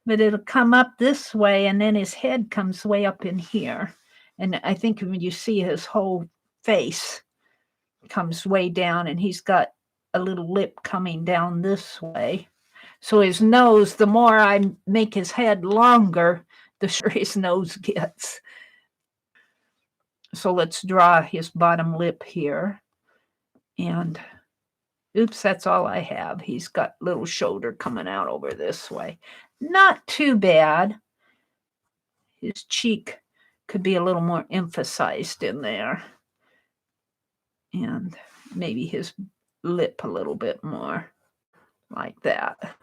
But it'll come up this way, and then his head comes way up in here. And I think when you see his whole face comes way down, and he's got a little lip coming down this way. So his nose, the more I make his head longer, the shorter his nose gets. So let's draw his bottom lip here. And oops, that's all I have. He's got little shoulder coming out over this way. Not too bad. His cheek could be a little more emphasized in there. And maybe his lip a little bit more like that.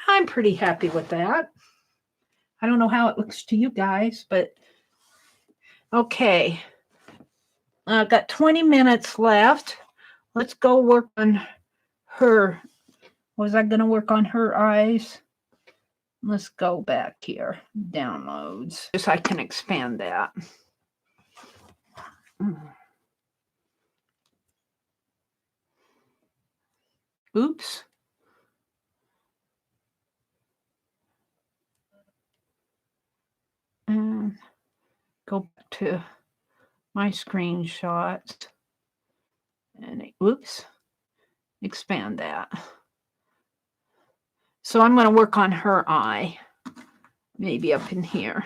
I'm pretty happy with that. I don't know how it looks to you guys, but okay. I've got 20 minutes left. Let's go work on her. Was I going to work on her eyes? Let's go back here. Downloads. So I can expand that. Oops. And go back to my screenshots. And oops. Expand that. So I'm going to work on her eye. Maybe up in here.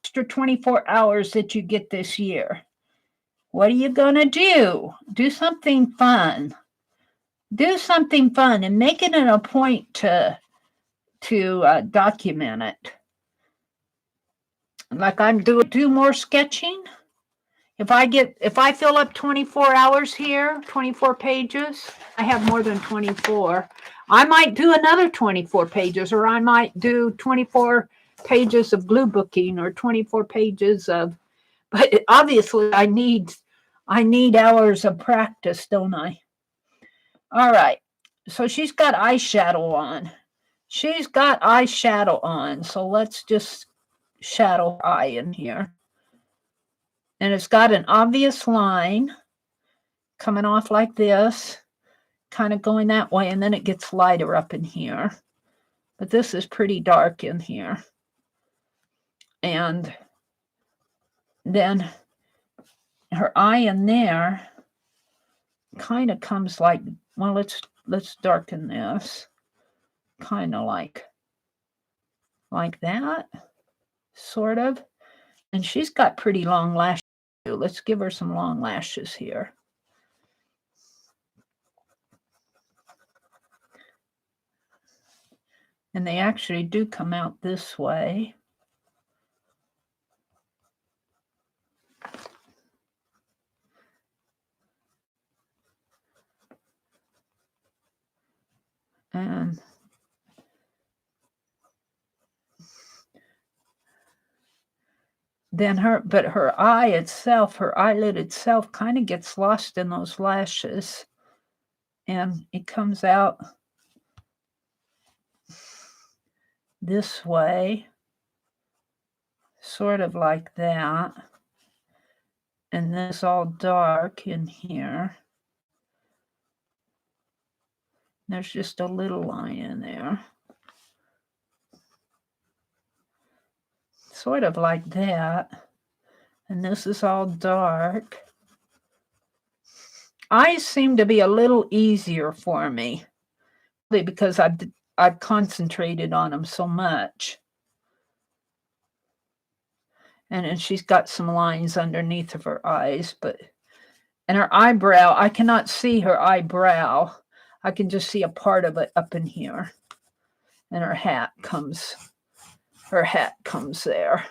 Extra 24 hours that you get this year. What are you going to do? Do something fun. Do something fun and make it a point to document it. Like I'm do more sketching. If I fill up 24 hours here, 24 pages, I have more than 24. I might do another 24 pages, or I might do 24 pages of glue booking, or 24 pages of, but obviously I need hours of practice, don't I? All right. So she's got eyeshadow on. So let's just shadow eye in here. And it's got an obvious line coming off like this, kind of going that way, and then it gets lighter up in here. But this is pretty dark in here. And then her eye in there kind of comes like, well, let's darken this. Kind of like that, sort of. And she's got pretty long lashes. Let's give her some long lashes here. And they actually do come out this way. And then her eye itself, her eyelid itself kind of gets lost in those lashes. And it comes out this way, sort of like that. And then it's all dark in here. There's just a little line in there. Sort of like that. And this is all dark. Eyes seem to be a little easier for me because I've concentrated on them so much. And then she's got some lines underneath of her eyes, and her eyebrow, I cannot see her eyebrow. I can just see a part of it up in here. And her hat comes there.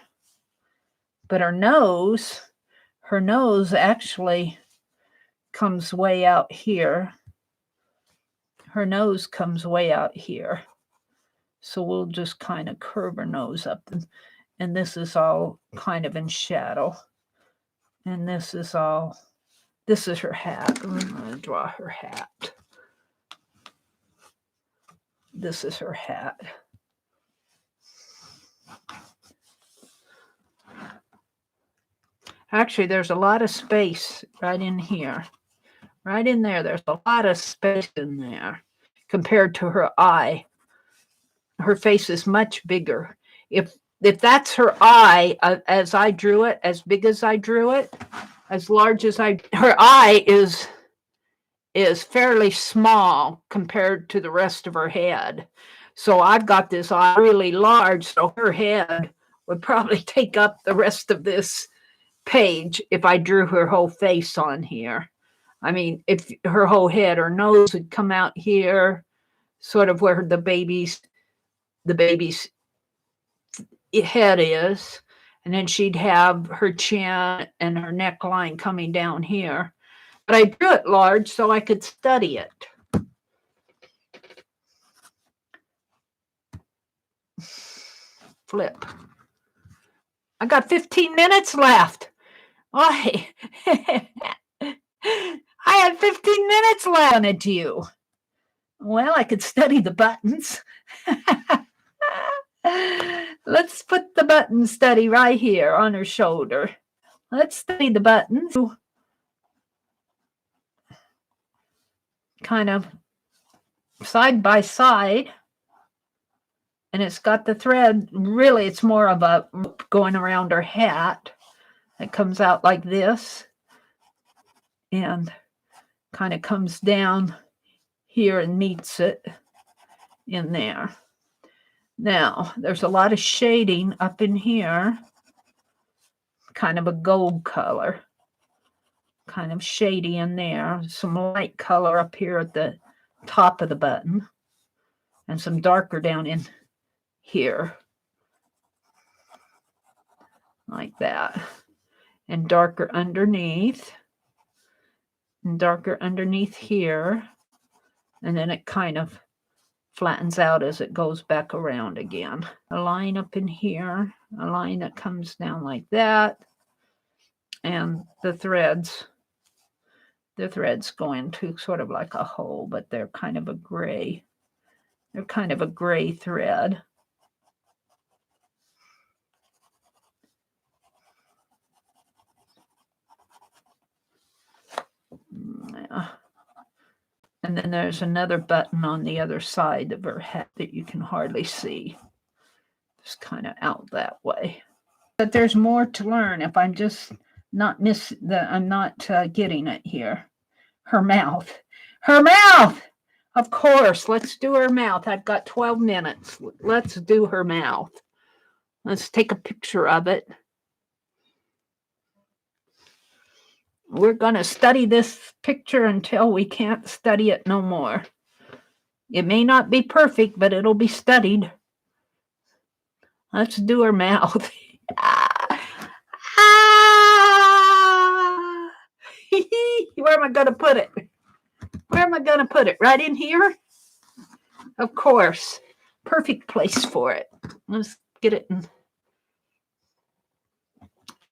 But her nose actually comes way out here. Her nose comes way out here. So we'll just kind of curve her nose up. And this is all kind of in shadow. And this is her hat. I'm going to draw her hat. This is her hat. Actually, there's a lot of space right in here. Right in there, there's a lot of space in there compared to her eye. Her face is much bigger. If that's her eye, as I drew it, as big as I drew it, as large as her eye is fairly small compared to the rest of her head. So I've got this eye really large, so her head would probably take up the rest of this page if I drew her whole face on here. I mean, if her whole head, her nose would come out here, sort of where the baby's head is, and then she'd have her chin and her neckline coming down here. But I drew it large so I could study it. Flip. I got 15 minutes left. I had 15 minutes left on it to you. Well, I could study the buttons. Let's put the button study right here on her shoulder. Let's study the buttons. Kind of side by side. And it's got the thread. Really, it's more of a rope going around her hat. It comes out like this. And kind of comes down here and meets it in there. Now, there's a lot of shading up in here, kind of a gold color, kind of shady in there, some light color up here at the top of the button, and some darker down in here, like that, and darker underneath, and darker underneath here, and then it kind of flattens out as it goes back around again. A line up in here, a line that comes down like that, and the threads go into sort of like a hole, but they're kind of a gray. They're kind of a gray thread. Yeah. And then there's another button on the other side of her hat that you can hardly see. Just kind of out that way. But there's more to learn if I'm just not getting it here. Her mouth. Her mouth! Of course, let's do her mouth. I've got 12 minutes. Let's do her mouth. Let's take a picture of it. We're going to study this picture until we can't study it no more. It may not be perfect, but it'll be studied. Let's do her mouth. Where am I going to put it? Where am I going to put it? Right in here? Of course. Perfect place for it. Let's get it in.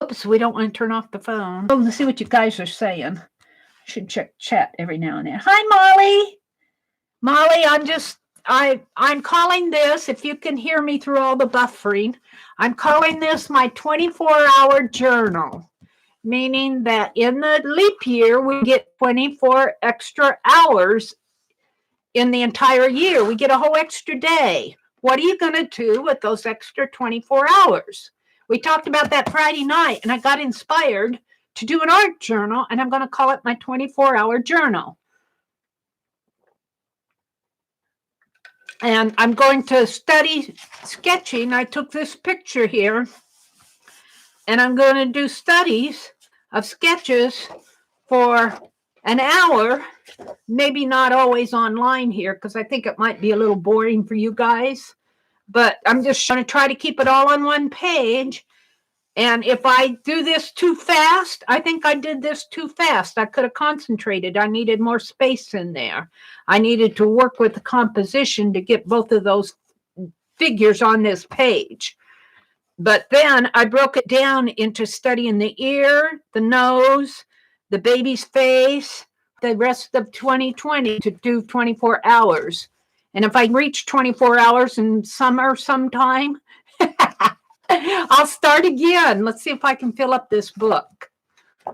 Oops, we don't want to turn off the phone. Oh, let's see what you guys are saying. I should check chat every now and then. Hi, Molly. Molly, I'm calling this, if you can hear me through all the buffering, I'm calling this my 24-hour journal, meaning that in the leap year, we get 24 extra hours in the entire year. We get a whole extra day. What are you going to do with those extra 24 hours? We talked about that Friday night, and I got inspired to do an art journal, and I'm going to call it my 24-hour journal. And I'm going to study sketching. I took this picture here, and I'm going to do studies of sketches for an hour, maybe not always online here, because I think it might be a little boring for you guys, but I'm just going to try to keep it all on one page. And if I do this too fast, I think I did this too fast. I could have concentrated. I needed more space in there. I needed to work with the composition to get both of those figures on this page. But then I broke it down into studying the ear, the nose, the baby's face, the rest of 2020 to do 24 hours. And if I reach 24 hours in summer sometime, I'll start again. Let's see if I can fill up this book.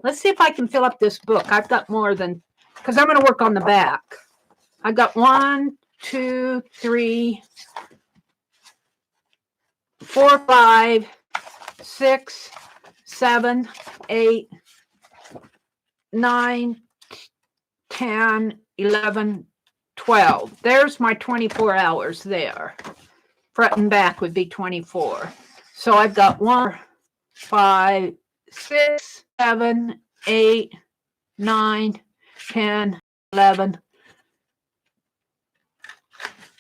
Let's see if I can fill up this book. I've got more than, because I'm going to work on the back. I've got 1, 2, 3, 4, 5, 6, 7, 8, 9, 10, 11, 12. There's my 24 hours there. Front and back would be 24. So I've got 1, 5, 6, 7, 8, 9, 10, 11,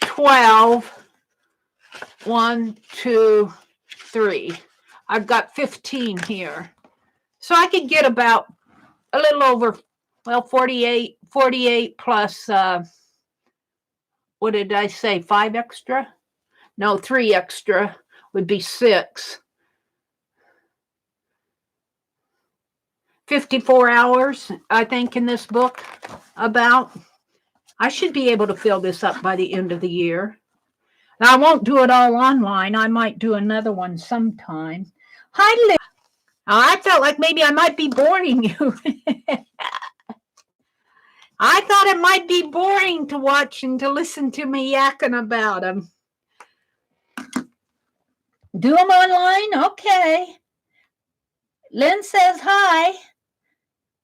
12. 1, 2, 3. I've got 15 here. So I could get about a little over, well, 48 plus, what did I say, 5 extra? No, 3 extra would be 6. 54 hours, I think, in this book about. I should be able to fill this up by the end of the year. Now, I won't do it all online. I might do another one sometime. Hi, Liz. I felt like maybe I might be boring you. I thought it might be boring to watch and to listen to me yakking about them. Do them online? Okay. Lynn says hi.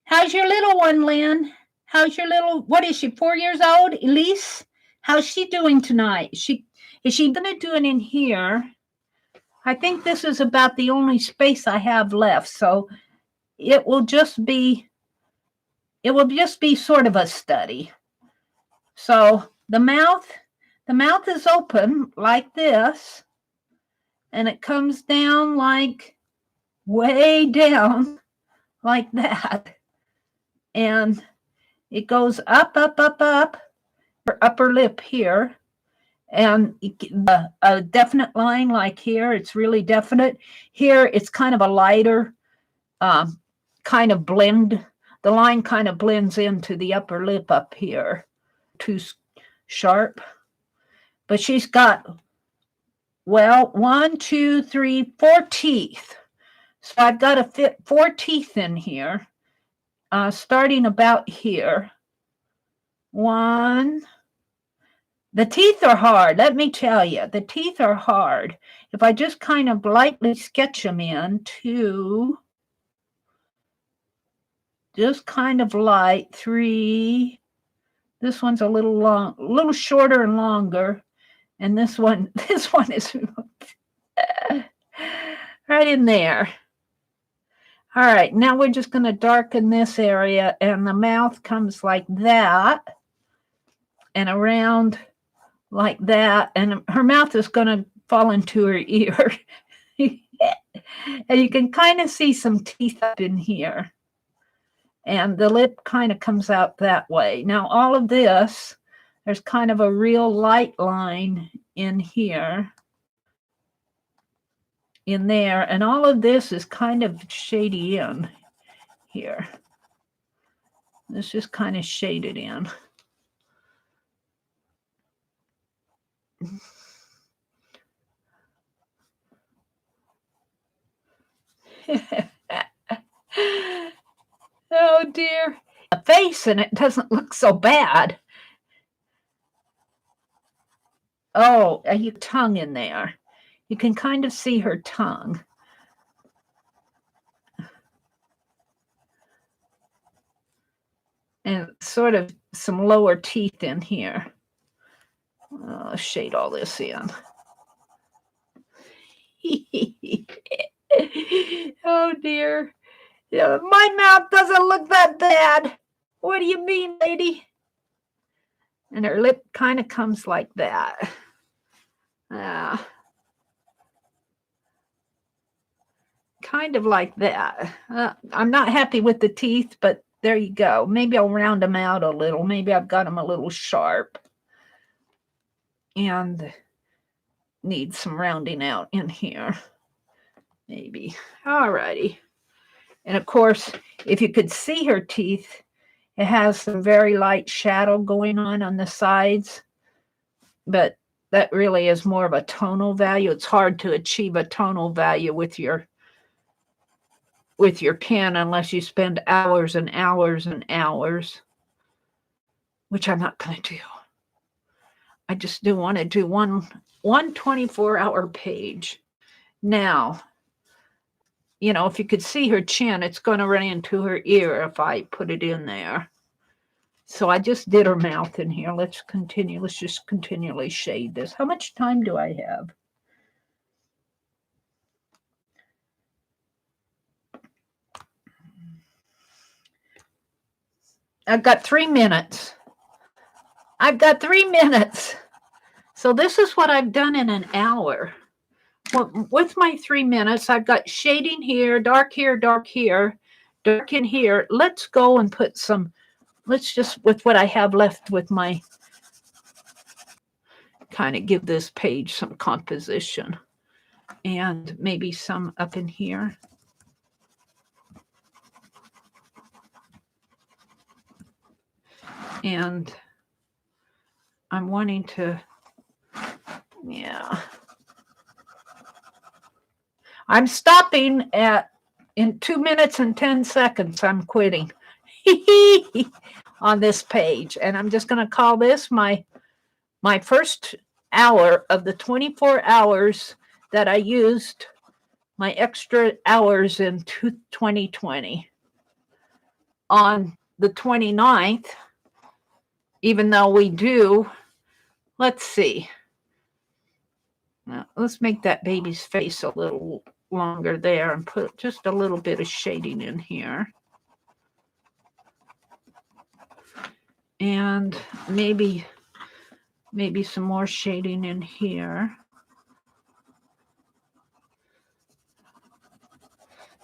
How's your little one, Lynn? How's your little, what is she, 4 years old? Elise? How's she doing tonight? Is she going to do it in here? I think this is about the only space I have left. So it will just be sort of a study. So the mouth is open like this. And it comes down like way down like that. And it goes up, her upper lip here. And a definite line like here, it's really definite. Here, it's kind of a lighter kind of blend. The line kind of blends into the upper lip up here. Too sharp. But she's got, well, 1, 2, 3, 4 teeth. So I've got to fit 4 teeth in here, starting about here. 1. The teeth are hard, let me tell you. The teeth are hard. If I just kind of lightly sketch them in, 2, just kind of light, 3. This one's a little long, a little shorter and longer. And this one is right in there. All right, now we're just going to darken this area, and the mouth comes like that and around like that, and her mouth is going to fall into her ear. And you can kind of see some teeth up in here. And the lip kind of comes out that way. Now, all of this, there's kind of a real light line in here, in there, and all of this is kind of shady in here. It's just kind of shaded in. Oh dear. The face and it doesn't look so bad. Oh, your tongue in there. You can kind of see her tongue. And sort of some lower teeth in here. I'll shade all this in. Oh dear. Yeah, my mouth doesn't look that bad. What do you mean, lady? And her lip kind of comes like that. Kind of like that. I'm not happy with the teeth, but there you go. Maybe I'll round them out a little. Maybe I've got them a little sharp. And need some rounding out in here. Maybe. All righty. And of course, if you could see her teeth, it has some very light shadow going on the sides. But that really is more of a tonal value. It's hard to achieve a tonal value with your pen unless you spend hours and hours and hours, which I'm not going to do. I just do want to do one 24-hour page. Now, you know, if you could see her chin, it's going to run into her ear if I put it in there. So I just did her mouth in here. Let's continue. Let's just continually shade this. How much time do I have? I've got 3 minutes. I've got 3 minutes. So this is what I've done in an hour. Well, with my 3 minutes, I've got shading here, dark here, dark here, dark in here. Let's go and put some, let's just, with what I have left with my, kind of give this page some composition. And maybe some up in here. And I'm wanting to, yeah. I'm stopping in 2 minutes and 10 seconds. I'm quitting on this page. And I'm just going to call this my first hour of the 24 hours that I used, my extra hours in 2020. On the 29th, even though we do, let's see. Now, let's make that baby's face a little longer there and put just a little bit of shading in here. And maybe some more shading in here.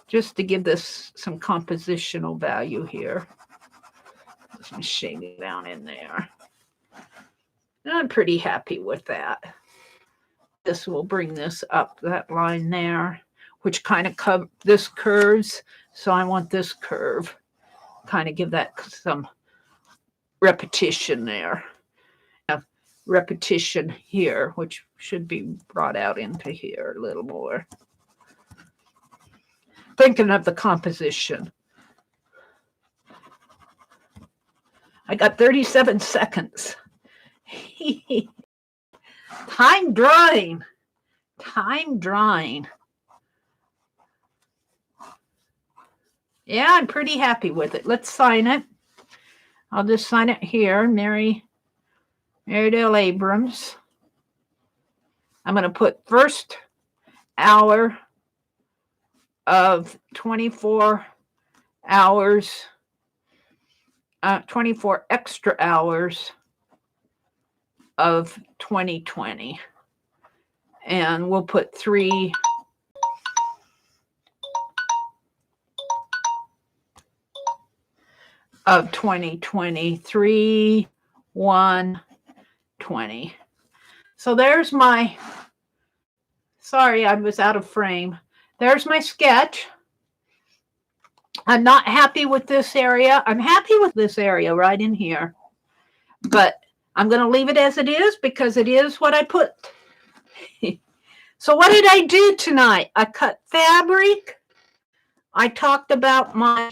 Just to give this some compositional value here. Some shading down in there. And I'm pretty happy with that. This will bring this up, that line there, which kind of this curves. So I want this curve, kind of give that some repetition there. Repetition here, which should be brought out into here a little more. Thinking of the composition. I got 37 seconds. Time drawing. Time drawing. Yeah, I'm pretty happy with it. Let's sign it. I'll just sign it here. Meridel Abrams. I'm going to put first hour of 24 hours, 24 extra hours of 2020. And we'll put 3 of 2023, 1, 20. So there's my, sorry, I was out of frame. There's my sketch. I'm not happy with this area. I'm happy with this area right in here. But I'm going to leave it as it is because it is what I put. So what did I do tonight? I cut fabric. I talked about my,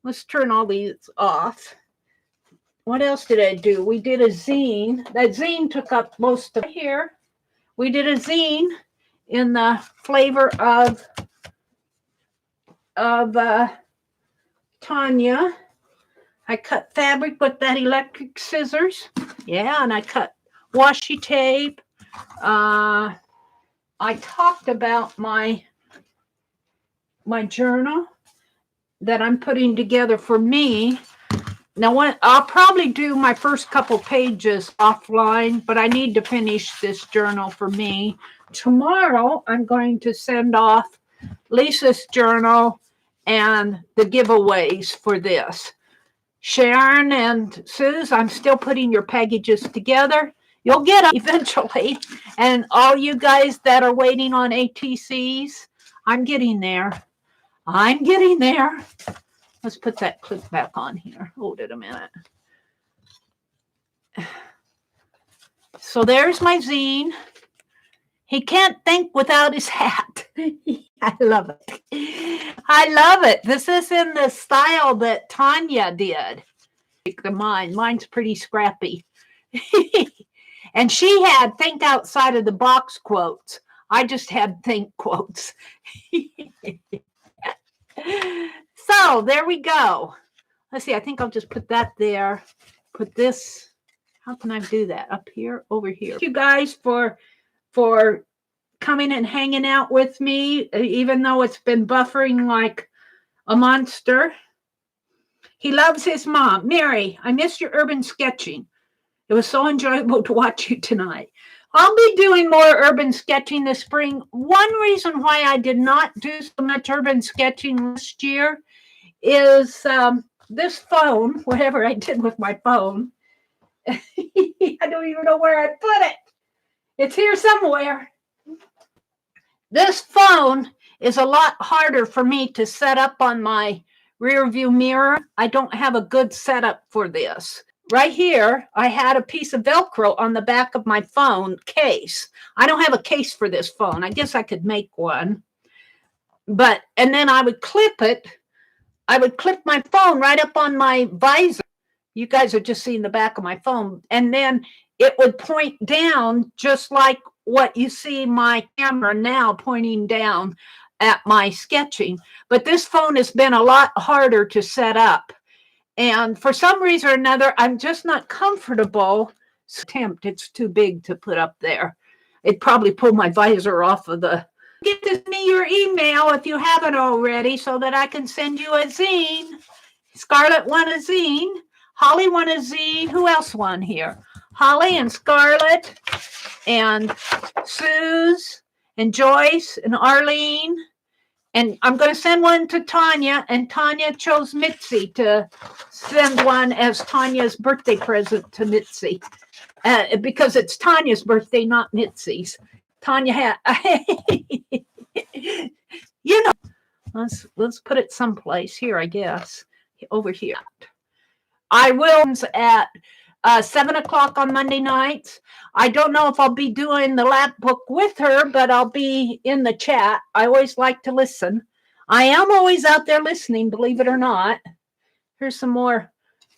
let's turn all these off. What else did I do? We did a zine. That zine took up most of here. We did a zine in the flavor of Tanya. I cut fabric with that electric scissors. Yeah, and I cut washi tape. I talked about my journal that I'm putting together for me. Now, I'll probably do my first couple pages offline, but I need to finish this journal for me. Tomorrow, I'm going to send off Lisa's journal and the giveaways for this. Sharon and Suze, I'm still putting your packages together. You'll get them eventually. And all you guys that are waiting on ATCs, I'm getting there. I'm getting there. Let's put that clip back on here. Hold it a minute. So there's my zine. He can't think without his hat. I love it. I love it. This is in the style that Tanya did. Mine's pretty scrappy. And she had think outside of the box quotes. I just had think quotes. So there we go. Let's see. I think I'll just put that there. Put this. How can I do that? Up here, over here. Thank you guys for coming and hanging out with me, even though it's been buffering like a monster. He loves his mom. Mary, I missed your urban sketching. It was so enjoyable to watch you tonight. I'll be doing more urban sketching this spring. One reason why I did not do so much urban sketching last year is this phone, whatever I did with my phone. I don't even know where I put it. It's here somewhere. This phone is a lot harder for me to set up on my rear view mirror. I don't have a good setup for this. Right here, I had a piece of Velcro on the back of my phone case. I don't have a case for this phone. I guess I could make one. And then I would clip it. I would clip my phone right up on my visor. You guys are just seeing the back of my phone. And then it would point down just like what you see my camera now pointing down at my sketching. But this phone has been a lot harder to set up. And for some reason or another, I'm just not comfortable. It's too big to put up there. It'd probably pull my visor off of the... Get to me your email if you haven't already so that I can send you a zine. Scarlett won a zine. Holly won a zine. Who else won here? Holly and Scarlett and Suze and Joyce and Arlene. And I'm going to send one to Tanya, and Tanya chose Mitzi to send one as Tanya's birthday present to Mitzi. Because it's Tanya's birthday, not Mitzi's. Tanya had, you know, let's put it someplace here, I guess, over here. I will at 7 o'clock on Monday nights. I don't know if I'll be doing the lap book with her, but I'll be in the chat. I always like to listen. I am always out there listening, believe it or not. Here's some more.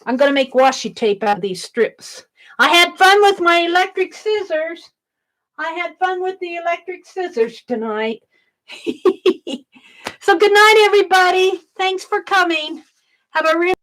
I'm going to make washi tape out of these strips. I had fun with my electric scissors. I had fun with the electric scissors tonight. So good night, everybody. Thanks for coming. Have a real